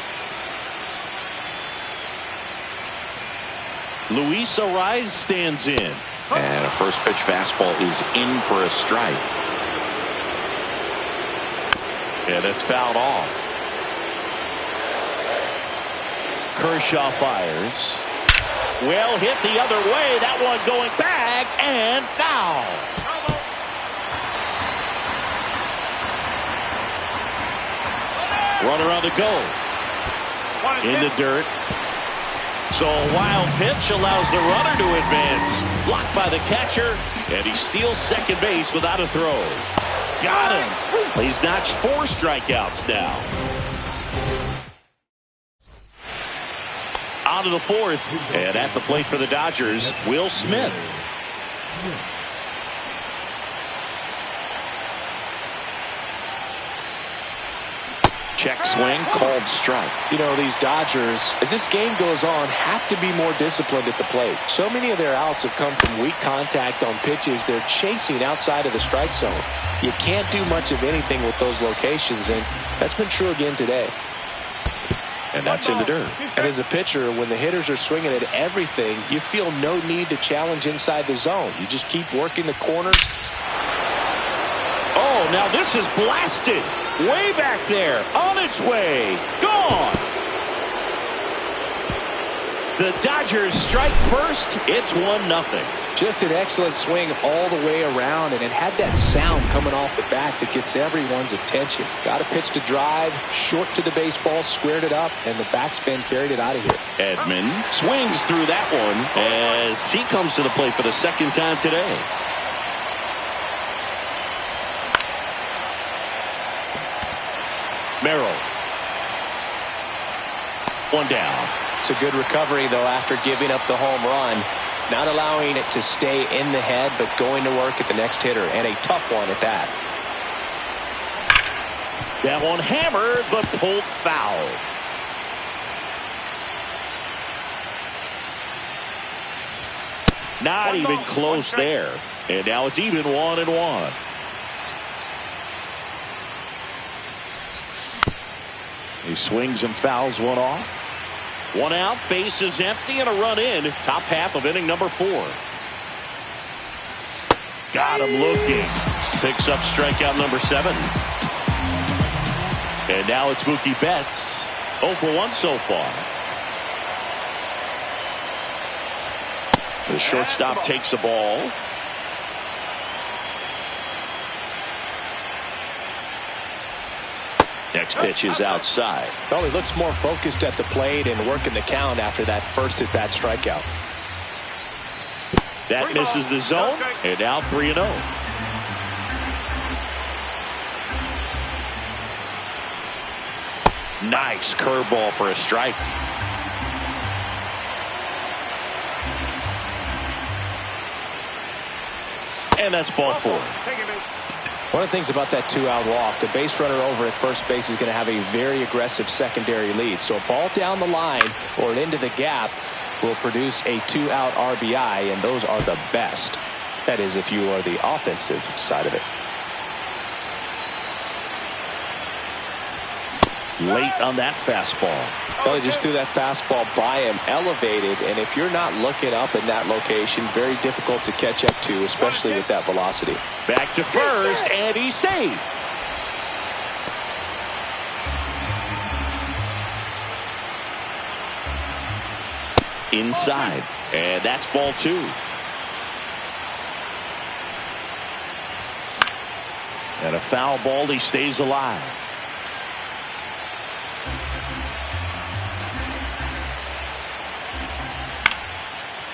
Luis Ariz stands in. And a first pitch fastball is in for a strike. And it's fouled off. Kershaw fires. Well hit the other way. That one going back and foul. Runner on the go. In the dirt. So a wild pitch allows the runner to advance. Blocked by the catcher. And he steals second base without a throw. Got him. He's notched 4 strikeouts now. On to the 4th. And at the plate for the Dodgers, Will Smith. Check swing, called strike. You know, these Dodgers, as this game goes on, have to be more disciplined at the plate. So many of their outs have come from weak contact on pitches they're chasing outside of the strike zone. You can't do much of anything with those locations, and that's been true again today. And that's in the dirt. And as a pitcher, when the hitters are swinging at everything, you feel no need to challenge inside the zone. You just keep working the corners. Oh, now this is blasted. Way back there. On its way. Gone. The Dodgers strike first. It's 1-0. Just an excellent swing all the way around, and it had that sound coming off the bat that gets everyone's attention. Got a pitch to drive, short to the baseball, squared it up, and the backspin carried it out of here. Edman swings through that one as he comes to the plate for the second time today. Merrill. One down. It's a good recovery, though, after giving up the home run. Not allowing it to stay in the head, but going to work at the next hitter, and a tough one at that. That one hammered, but pulled foul. Not even close there. And now it's even 1-1. He swings and fouls one off. One out, base is empty, and a run in. Top half of inning number 4. Got him looking. Picks up strikeout number 7. And now it's Mookie Betts. 0 for 1 so far. The shortstop takes the ball. Next pitch is outside. Well, he looks more focused at the plate and working the count after that first at-bat strikeout. That misses the zone, and now 3-0. Nice curveball for a strike. And that's ball 4. One of the things about that 2-out walk, the base runner over at first base is going to have a very aggressive secondary lead. So a ball down the line or into the gap will produce a 2-out RBI, and those are the best. That is, if you are the offensive side of it. Late on that fastball. Well, he just threw that fastball by him, elevated, and if you're not looking up in that location, very difficult to catch up to, especially with that velocity. Back to first, and he's safe. Inside, and that's ball 2. And a foul ball, he stays alive.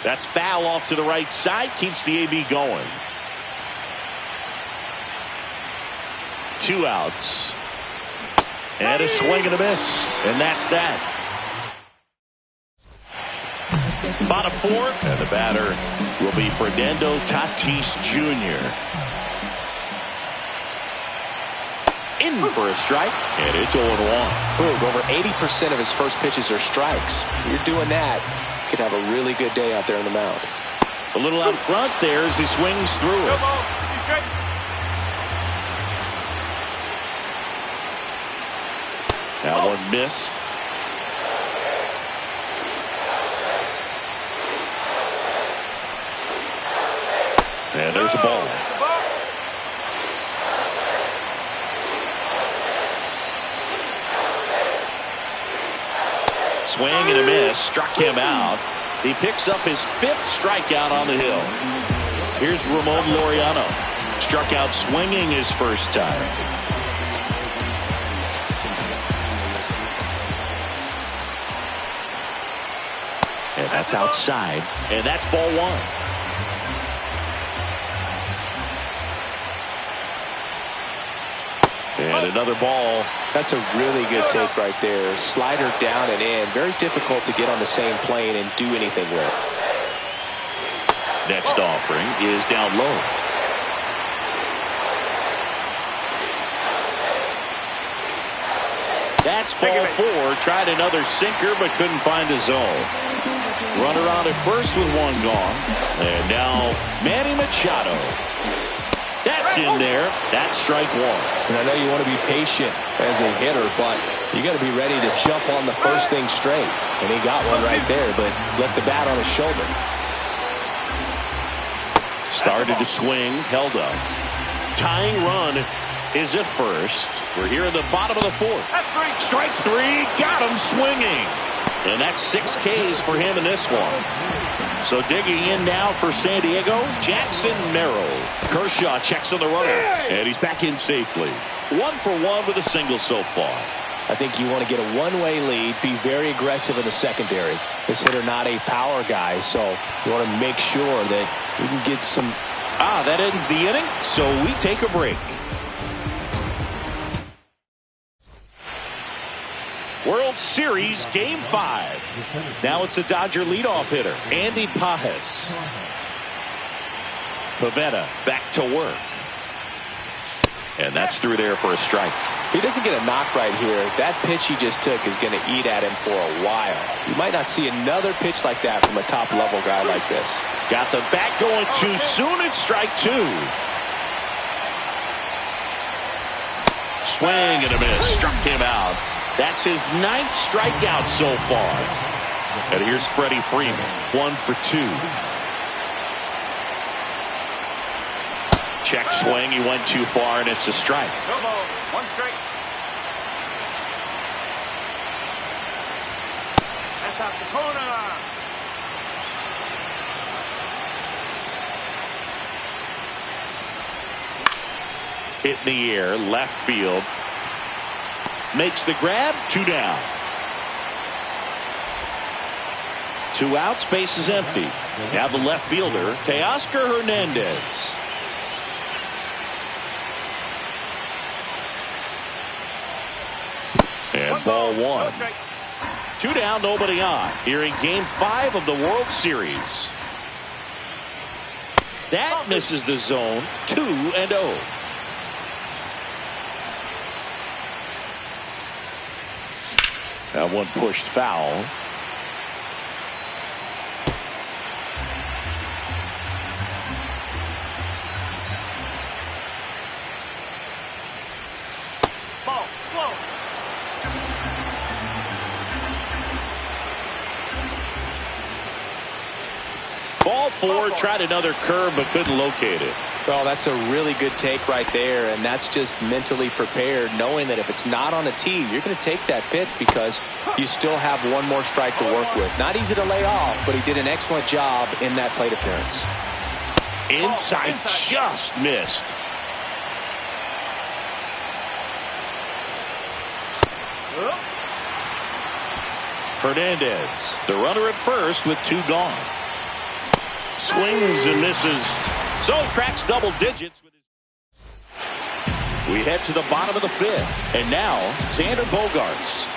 That's foul off to the right side. Keeps the AB going. 2 outs. And a swing and a miss. And that's that. Bottom 4. And the batter will be Fernando Tatis Jr. In for a strike. And it's 0-1. Over 80% of his first pitches are strikes. You're doing that. Could have a really good day out there on the mound. A little out front there as he swings through it. That one missed. And there's a ball. Swing and a miss. Struck him out. He picks up his 5th strikeout on the hill. Here's Ramon Laureano. Struck out swinging his first time. And that's outside. And that's ball 1. And another ball. That's a really good take right there. Slider down and in. Very difficult to get on the same plane and do anything with. Next offering is down low. That's ball 4. Tried another sinker but couldn't find a zone. Runner on at first with 1 gone. And now Manny Machado. That's in there. That's strike 1. And I know you want to be patient as a hitter, but you got to be ready to jump on the first thing straight. And he got one right there, but left the bat on his shoulder. Started to swing, held up. Tying run is at first. We're here in the bottom of the 4th. Strike 3, got him swinging. And that's 6 Ks for him in this one. So digging in now for San Diego, Jackson Merrill. Kershaw checks on the runner, and he's back in safely. 1-for-1 with a single so far. I think you want to get a one-way lead, be very aggressive in the secondary. This hitter not a power guy, so you want to make sure that you can get some. That ends the inning, so we take a break. World Series Game 5. Now it's the Dodger leadoff hitter, Andy Pages. Pivetta back to work. And that's through there for a strike. If he doesn't get a knock right here, that pitch he just took is going to eat at him for a while. You might not see another pitch like that from a top-level guy like this. Got the bat going too soon. It's strike 2. Swing and a miss. Struck him out. That's his 9th strikeout so far. And here's Freddie Freeman. 1 for 2. Check swing. He went too far, and it's a strike. No ball. 1 strike. That's out the corner. Hit in the air. Left field. Makes the grab. 2 down. 2 outs. Base is empty. Now the left fielder, Teoscar Hernandez. And ball 1. 2 down, nobody on. Here in Game 5 of the World Series. That misses the zone. 2-0. That one pushed foul. Ball. Whoa. Ball 4, tried another curve but couldn't locate it. Well, that's a really good take right there, and that's just mentally prepared, knowing that if it's not on a tee, you're going to take that pitch because you still have one more strike to work with. Not easy to lay off, but he did an excellent job in that plate appearance. Inside, just missed. Hernandez, the runner at first with 2 gone. Swings and misses. So cracks double digits. We head to the bottom of the 5th. And now, Xander Bogaerts.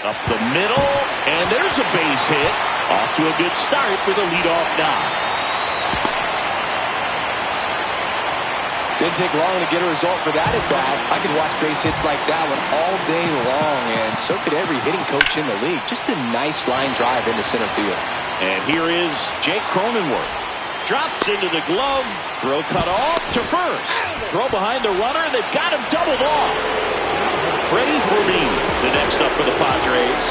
Up the middle, and there's a base hit. Off to a good start with a leadoff knock. Didn't take long to get a result for that at bat. I could watch base hits like that one all day long, and so could every hitting coach in the league. Just a nice line drive into center field. And here is Jake Cronenworth. Drops into the glove. Throw cut off to first. Throw behind the runner. They've got him doubled off. Freddie Freeman, the next up for the Padres.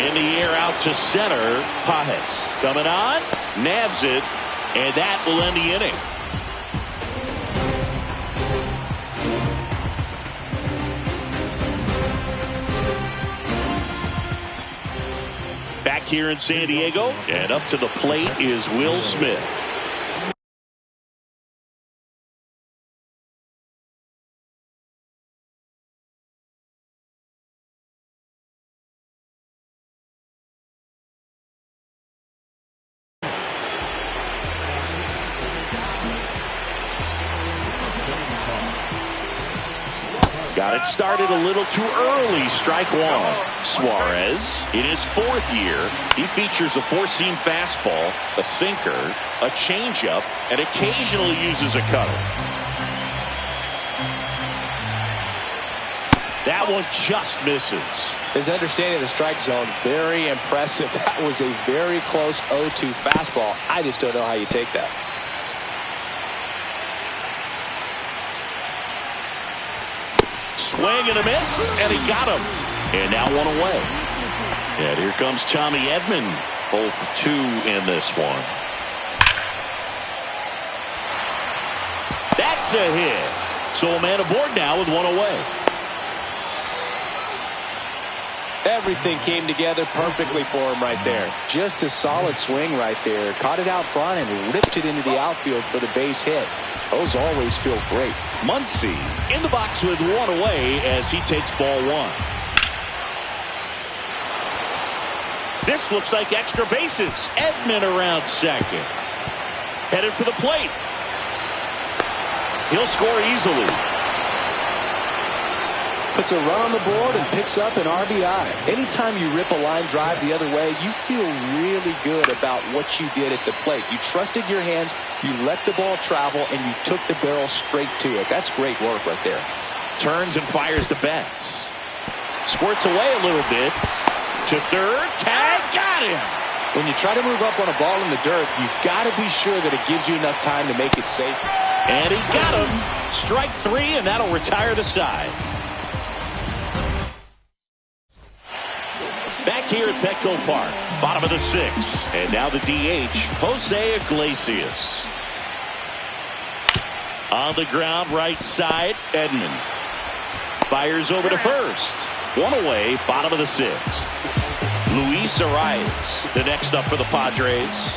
In the air out to center. Pages coming on. Nabs it. And that will end the inning. Back here in San Diego. And up to the plate is Will Smith. Got it started a little too early. Strike 1. Suarez, in his 4th year, he features a 4-seam fastball, a sinker, a changeup, and occasionally uses a cutter. That one just misses. His understanding of the strike zone, very impressive. That was a very close 0-2 fastball. I just don't know how you take that. Swing and a miss, and he got him. And now 1 away. And here comes Tommy Edman. 0 for 2 in this one. That's a hit. So a man aboard now with one away. Everything came together perfectly for him right there. Just a solid swing right there. Caught it out front and ripped it into the outfield for the base hit. Those always feel great. Muncy in the box with one away as he takes ball one. This looks like extra bases. Edman around second. Headed for the plate. He'll score easily. Puts a run on the board and picks up an RBI. Anytime you rip a line drive the other way, you feel really good about what you did at the plate. You trusted your hands, you let the ball travel, and you took the barrel straight to it. That's great work right there. Turns and fires the Betts. Squirts away a little bit. To third. Tag. Got him. When you try to move up on a ball in the dirt, you've got to be sure that it gives you enough time to make it safe. And he got him. Strike three, and that'll retire the side. Back here at Petco Park, bottom of the sixth. And now the DH, Jose Iglesias. On the ground, right side, Edman. Fires over to first. One away, bottom of the sixth. Luis Arias, the next up for the Padres.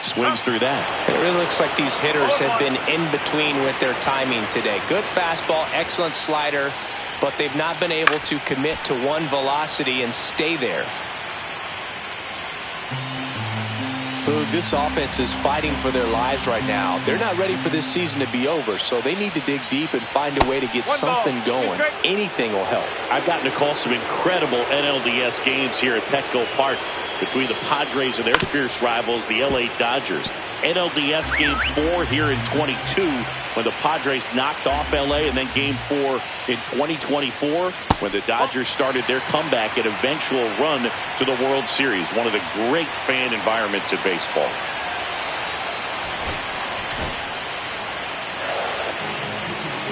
Swings through that. It really looks like these hitters have been in between with their timing today. Good fastball, excellent slider, but they've not been able to commit to one velocity and stay there. This offense is fighting for their lives right now. They're not ready for this season to be over, so they need to dig deep and find a way to get something going. Anything will help. I've gotten to call some incredible NLDS games here at Petco Park between the Padres and their fierce rivals, the LA Dodgers. NLDS Game 4 here in 22 when the Padres knocked off LA, and then Game 4 in 2024 when the Dodgers started their comeback and eventual run to the World Series. One of the great fan environments in baseball.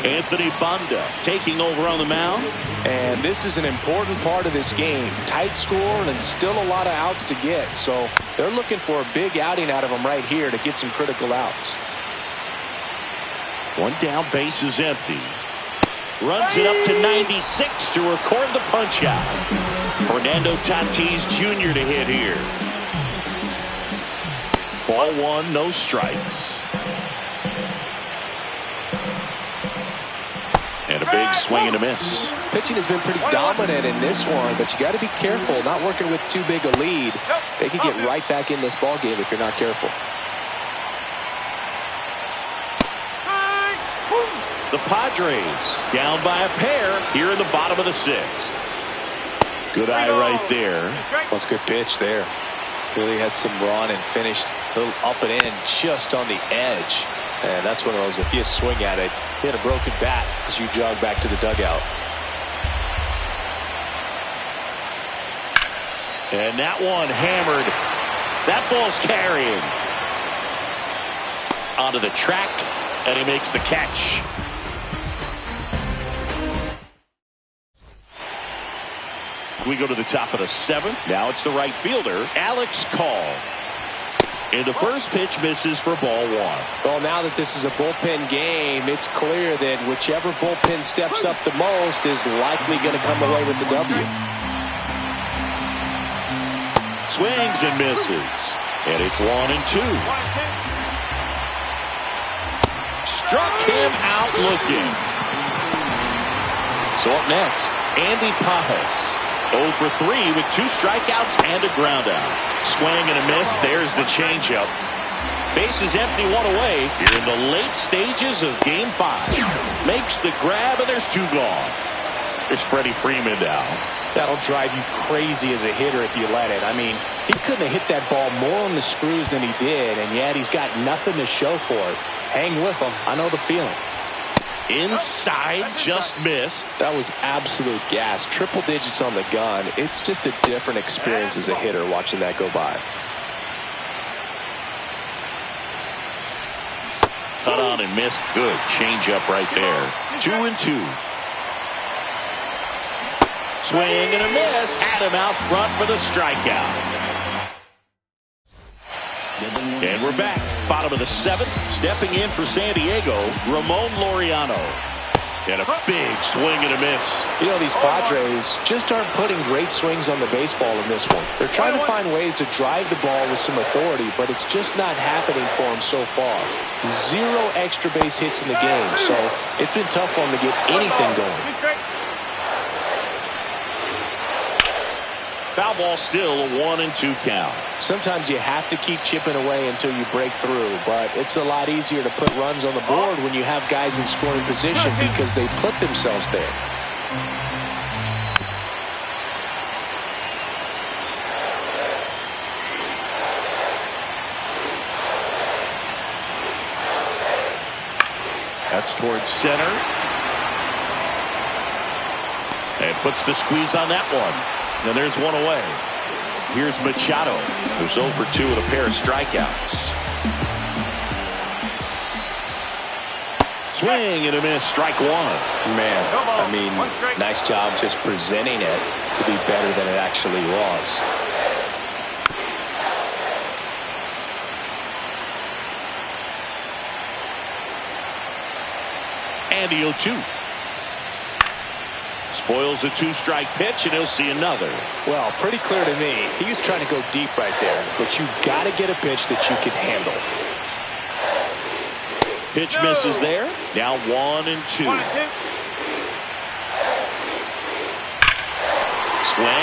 Anthony Banda taking over on the mound. And this is an important part of this game. Tight score and still a lot of outs to get. So they're looking for a big outing out of him right here to get some critical outs. One down, base is empty. Runs it up to 96 to record the punch out. Fernando Tatis Jr. to hit here. Ball one, no strikes. And a big swing and a miss. Pitching has been pretty dominant in this one, but you got to be careful not working with too big a lead. They can get right back in this ball game if you're not careful. The Padres down by a pair here in the bottom of the sixth. Good eye right there. That's a good pitch there. Really had some run and finished a little up and in just on the edge. And that's one of those, if you swing at it, hit a broken bat as you jog back to the dugout. And that one hammered. That ball's carrying. Onto the track, and he makes the catch. We go to the top of the seventh. Now it's the right fielder, Alex Call. And the first pitch misses for ball one. Well, now that this is a bullpen game, it's clear that whichever bullpen steps up the most is likely going to come away with the W. Swings and misses. And it's 1-2. Struck him out looking. So up next, Andy Pajas. 0 for 3 with 2 strikeouts and a ground out. Swing and a miss. There's the changeup. Base is empty, one away. Here in the late stages of Game 5. Makes the grab, and there's 2 gone. There's Freddie Freeman now. That'll drive you crazy as a hitter if you let it. I mean, he couldn't have hit that ball more on the screws than he did, and yet he's got nothing to show for it. Hang with him. I know the feeling. Inside, just missed. That was absolute gas. Triple digits on the gun. It's just a different experience as a hitter watching that go by. Cut on and missed. Good change-up right there. 2-2. Swing and a miss. Had him out front for the strikeout. And we're back. bottom of the 7th. Stepping in for San Diego, Ramon Laureano. And a big swing and a miss. You know, these Padres just aren't putting great swings on the baseball in this one. They're trying to find ways to drive the ball with some authority, but it's just not happening for them so far. 0 extra base hits in the game, so it's been tough for them to get anything going. Foul ball still, a 1-2 count. Sometimes you have to keep chipping away until you break through, but it's a lot easier to put runs on the board when you have guys in scoring position because they put themselves there. That's towards center. And puts the squeeze on that one. And there's one away. Here's Machado, who's 0 for 2 with a pair of strikeouts. Swing and a miss, strike 1. Man, I mean, nice job just presenting it to be better than it actually was. And the 0-2. Spoils a 2-strike pitch, and he'll see another. Well, pretty clear to me. He was trying to go deep right there, but you got to get a pitch that you can handle. Pitch misses there. Now 1-2. Swing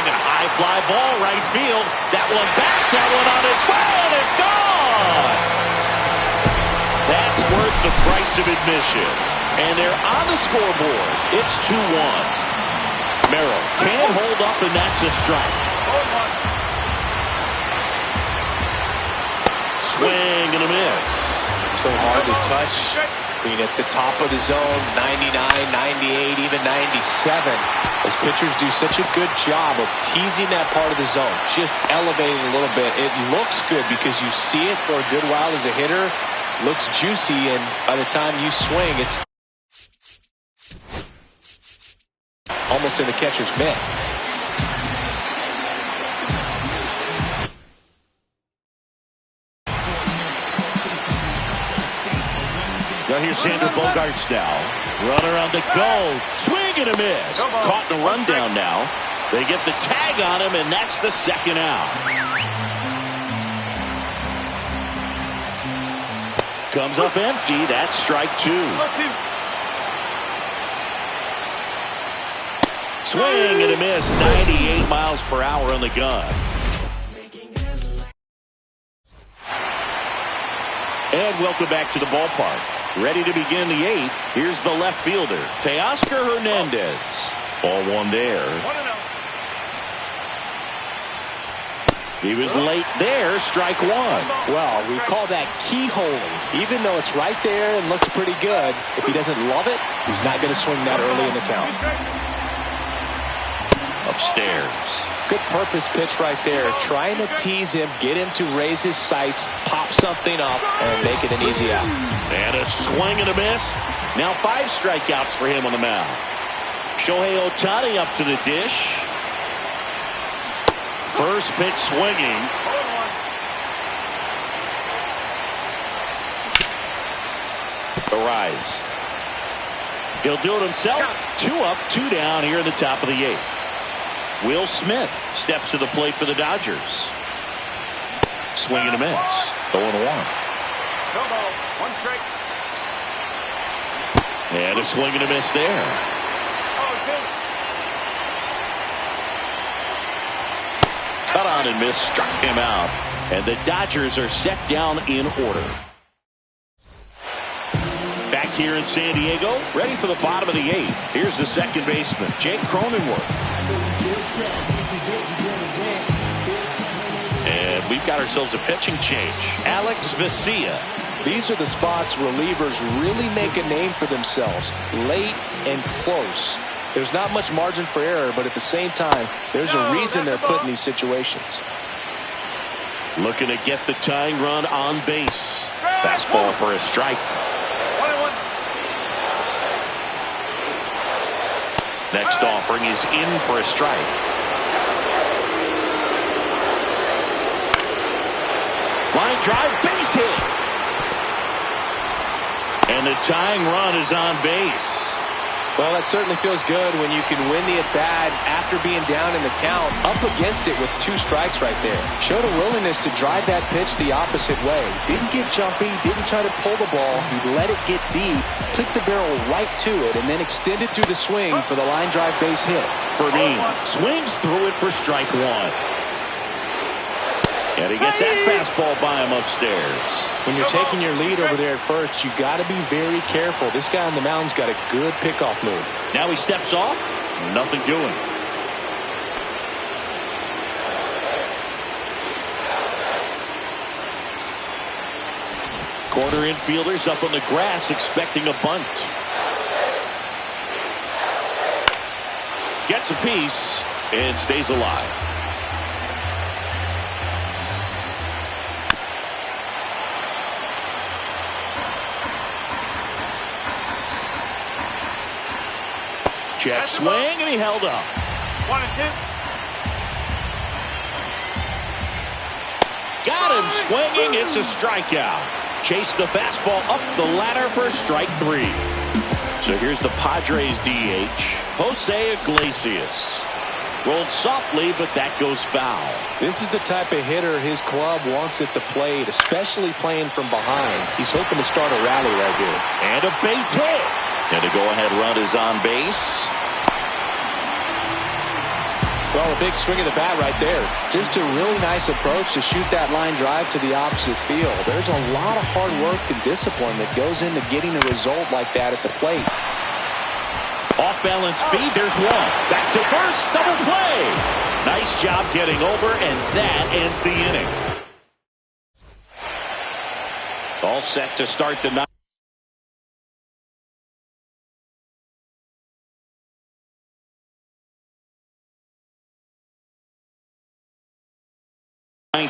and a high fly ball right field. That one back, that one on its way, and it's gone. That's worth the price of admission. And they're on the scoreboard. It's 2-1. Merrill can't hold up, and that's a strike. Swing and a miss. So hard to touch. I mean, at the top of the zone, 99, 98, even 97. As pitchers do such a good job of teasing that part of the zone, just elevating a little bit. It looks good because you see it for a good while as a hitter. Looks juicy, and by the time you swing, it's almost in the catcher's mitt. Now here's Xander Bogaerts now. Runner on the go. Swing and a miss. Caught in a rundown now. They get the tag on him, and that's the 2nd out. Comes up empty. That's strike 2. Swing and a miss. 98 miles per hour on the gun. And welcome back to the ballpark. Ready to begin the 8th. Here's the left fielder, Teoscar Hernandez. Ball 1 there. He was late there, strike 1. Well, we call that keyholing. Even though it's right there and looks pretty good, if he doesn't love it, he's not going to swing that early in the count. Upstairs. Good purpose pitch right there. Trying to tease him, get him to raise his sights, pop something up, and make it an easy out. And a swing and a miss. Now 5 strikeouts for him on the mound. Shohei Ohtani up to the dish. First pitch swinging. The rise. He'll do it himself. 2 up, 2 down here in the top of the 8th. Will Smith steps to the plate for the Dodgers. Swing and a miss. 0-1. One strike. And a swing and a miss there. Cut on and miss, struck him out. And the Dodgers are set down in order. Back here in San Diego, ready for the bottom of the 8th. Here's the second baseman, Jake Cronenworth. And we've got ourselves a pitching change. Alex Vesia. These are the spots relievers really make a name for themselves. Late and close. There's not much margin for error, but at the same time, there's a reason they're put in these situations. Looking to get the tying run on base. Fastball for a strike. Next offering is in for a strike. Line drive, base hit. And the tying run is on base. Well, that certainly feels good when you can win the at-bat after being down in the count, up against it with 2 strikes right there. Showed a willingness to drive that pitch the opposite way. Didn't get jumpy, didn't try to pull the ball. He let it get deep, took the barrel right to it, and then extended through the swing for the line drive base hit. Fermin swings through it for strike 1. And he gets that fastball by him upstairs. When you're taking your lead over there at first, you got to be very careful. This guy on the mound's got a good pickoff move. Now he steps off. Nothing doing. Corner infielders up on the grass expecting a bunt. Gets a piece and stays alive. Check swing, and he held up. 1 and 2. Got him swinging. It's a strikeout. Chase the fastball up the ladder for strike 3. So here's the Padres DH, Jose Iglesias. Rolled softly, but that goes foul. This is the type of hitter his club wants at the plate, especially playing from behind. He's hoping to start a rally right here. And a base hit. And a go-ahead run is on base. Well, a big swing of the bat right there. Just a really nice approach to shoot that line drive to the opposite field. There's a lot of hard work and discipline that goes into getting a result like that at the plate. Off-balance feed, there's one. Back to first, double play. Nice job getting over, and that ends the inning. All set to start the ninth.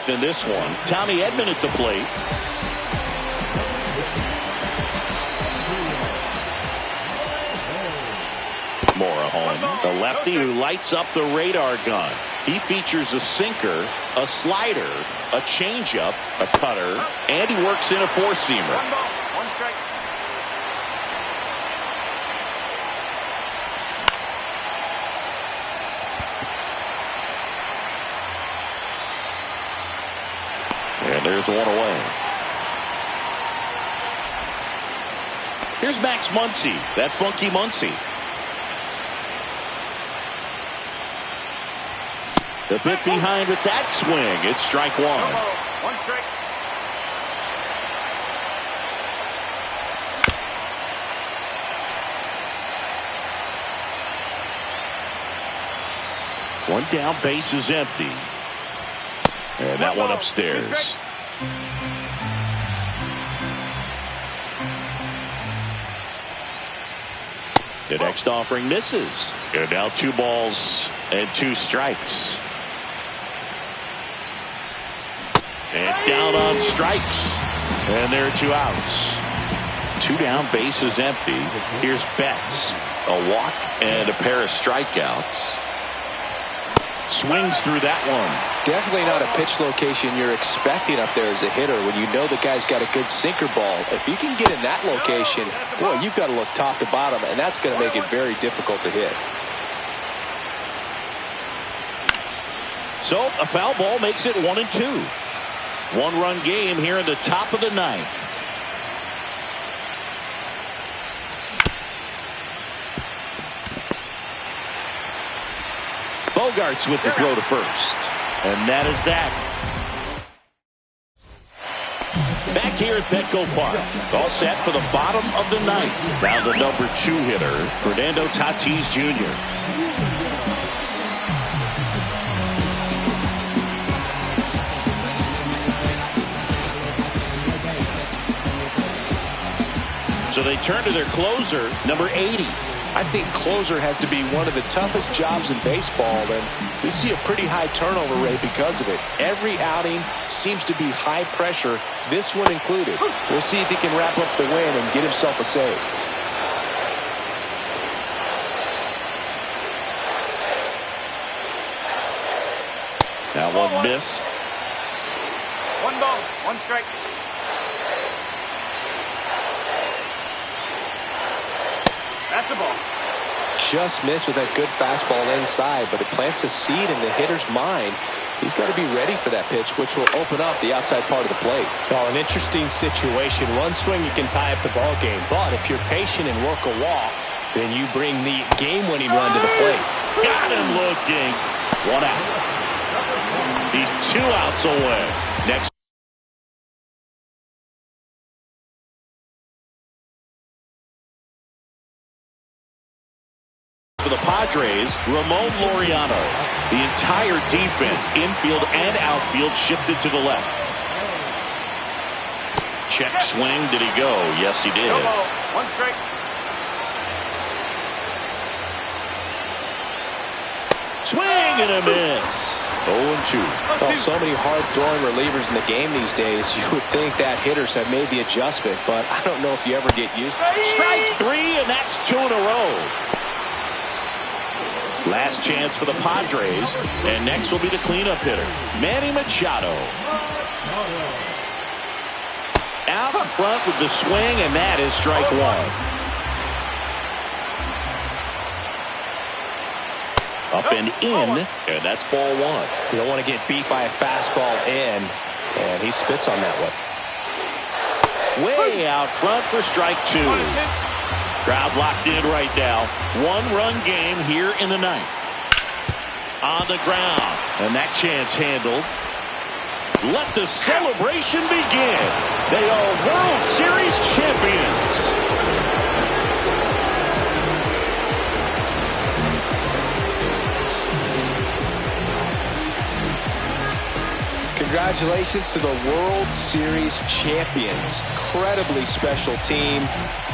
In this one, Tommy Edman at the plate. Morejon, the lefty who lights up the radar gun. He features a sinker, a slider, a changeup, a cutter, and he works in a 4-seamer. 1 ball, 1 strike. And there's one away. Here's Max Muncy, that funky Muncy. The bit behind with that swing. It's strike 1. 1 strike. One down, base is empty. And that one upstairs. The next offering misses. And now 2 balls and 2 strikes. And down on strikes. And there are 2 outs. 2 down, base is empty. Here's Betts. A walk and a pair of strikeouts. Swings through that one. Definitely not a pitch location you're expecting up there as a hitter when you know the guy's got a good sinker ball. If he can get in that location, boy, you've got to look top to bottom, and that's going to make it very difficult to hit. So a foul ball makes it 1-2. 1-run game here in the top of the 9th. Bogarts with the throw to first. And that is that. Back here at Petco Park. All set for the bottom of the 9th. Now the number 2 hitter, Fernando Tatis Jr. So they turn to their closer, number 80. I think closer has to be one of the toughest jobs in baseball, and we see a pretty high turnover rate because of it. Every outing seems to be high pressure, this one included. We'll see if he can wrap up the win and get himself a save. That one missed. 1 ball, 1 strike. That's a ball. Just missed with that good fastball inside, but it plants a seed in the hitter's mind. He's got to be ready for that pitch, which will open up the outside part of the plate. Oh, an interesting situation. One swing, you can tie up the ball game. But if you're patient and work a walk, then you bring the game-winning run to the plate. Got him looking. 1 out. He's 2 outs away. Next. For the Padres, Ramon Laureano. The entire defense, infield and outfield, shifted to the left. Check swing. Did he go? Yes, he did. No ball. 1 strike. Swing and a miss. 0-2. Well, so many hard-throwing relievers in the game these days. You would think that hitters have made the adjustment, but I don't know if you ever get used to it. Strike 3, and that's 2 in a row. Last chance for the Padres, and next will be the cleanup hitter, Manny Machado. Out in front with the swing, and that is strike 1. Up and in, and that's ball 1. You don't want to get beat by a fastball in, and he spits on that one. Way out front for strike 2. Crowd locked in right now. 1-run game here in the 9th. On the ground, and that chance handled. Let the celebration begin. They are World Series champions. Congratulations to the World Series champions. Incredibly special team.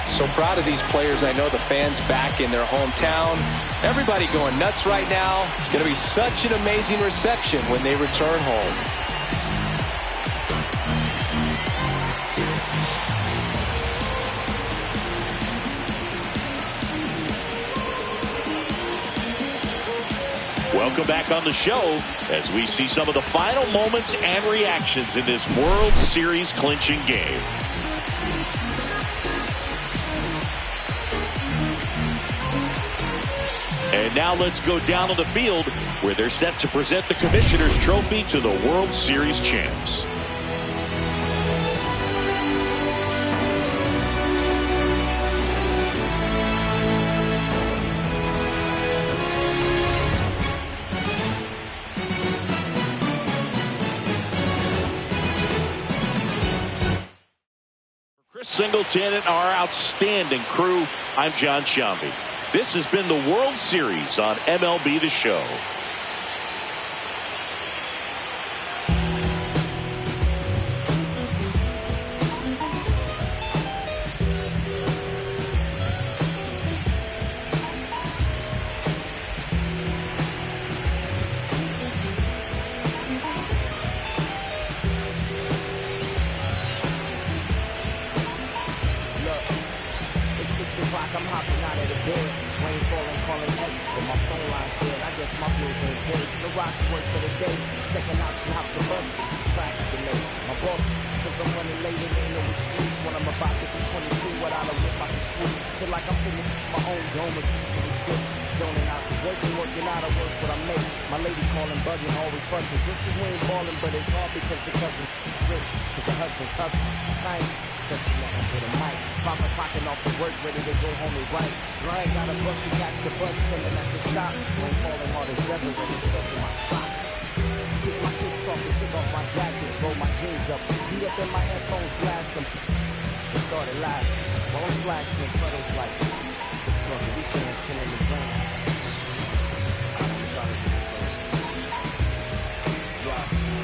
So proud of these players. I know the fans back in their hometown. Everybody going nuts right now. It's going to be such an amazing reception when they return home. Welcome back on the show as we see some of the final moments and reactions in this World Series clinching game. And now let's go down on the field where they're set to present the Commissioner's Trophy to the World Series champs. Singleton and our outstanding crew, I'm John Shambi. This has been the World Series on MLB The Show. I'm hopping out of the bed. Rain falling, calling X, but my phone line's dead. I guess my bills ain't paid. No ride to work for the day. Second option, hop the bus, get some traffic delay. My boss, cause I'm running late and ain't no excuse. When I'm about to be 22, without a whip I can swoop. Feel like I'm feeling my own dome and it's good. Zoning out, cause working out, I work what I make. My lady calling, bugging, always fussing. Just cause we ain't ballin', but it's hard because the cousin rich. Cause her husband's hustling. I ain't touching nothing with a mic. Papa clocking off the work, ready to go home and write. I ain't got a buck to catch the bus, chillin' at the stop. Rain falling hard as ever, and it's stuck in my socks. Kick my kicks off and took off my jacket, roll my jeans up, beat up in my headphones, blast them. It started live, while I'm splashing in puddles like the struggle, we dancing in the rain.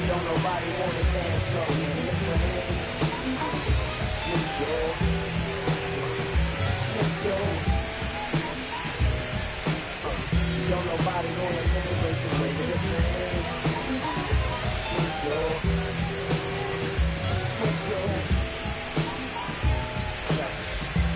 Don't nobody wanna dance, no man. Sneak yo, sneak yo. Don't nobody wanna dance the way that it plays. Sneak yo, sneak yo.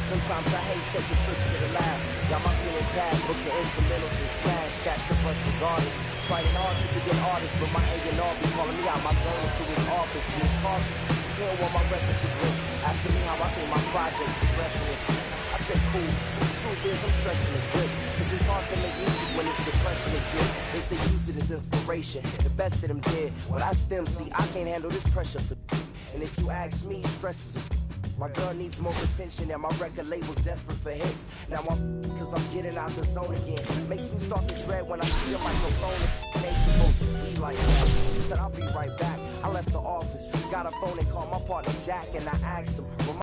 Sometimes I hate taking trips to the lab. Got my feeling bad, booking instrumentals and smash. Catch the bus regardless. Trying hard to be an artist, but my A&R be calling me out my zone into his office. Being cautious, still want my record to grip. Asking me how I think my project's progressing. I said cool, but the truth is I'm stressing the grip. Cause it's hard to make music when it's depression exists. They say use it as inspiration, the best of them did. Well, that's them, see, I can't handle this pressure for. And if you ask me, stress is a. My girl needs more attention and my record label's desperate for hits. Now cause I'm getting out the zone again. Makes me start to dread when I see a microphone. It ain't supposed to be like that. He said I'll be right back. I left the office, got a phone and called my partner Jack and I asked him.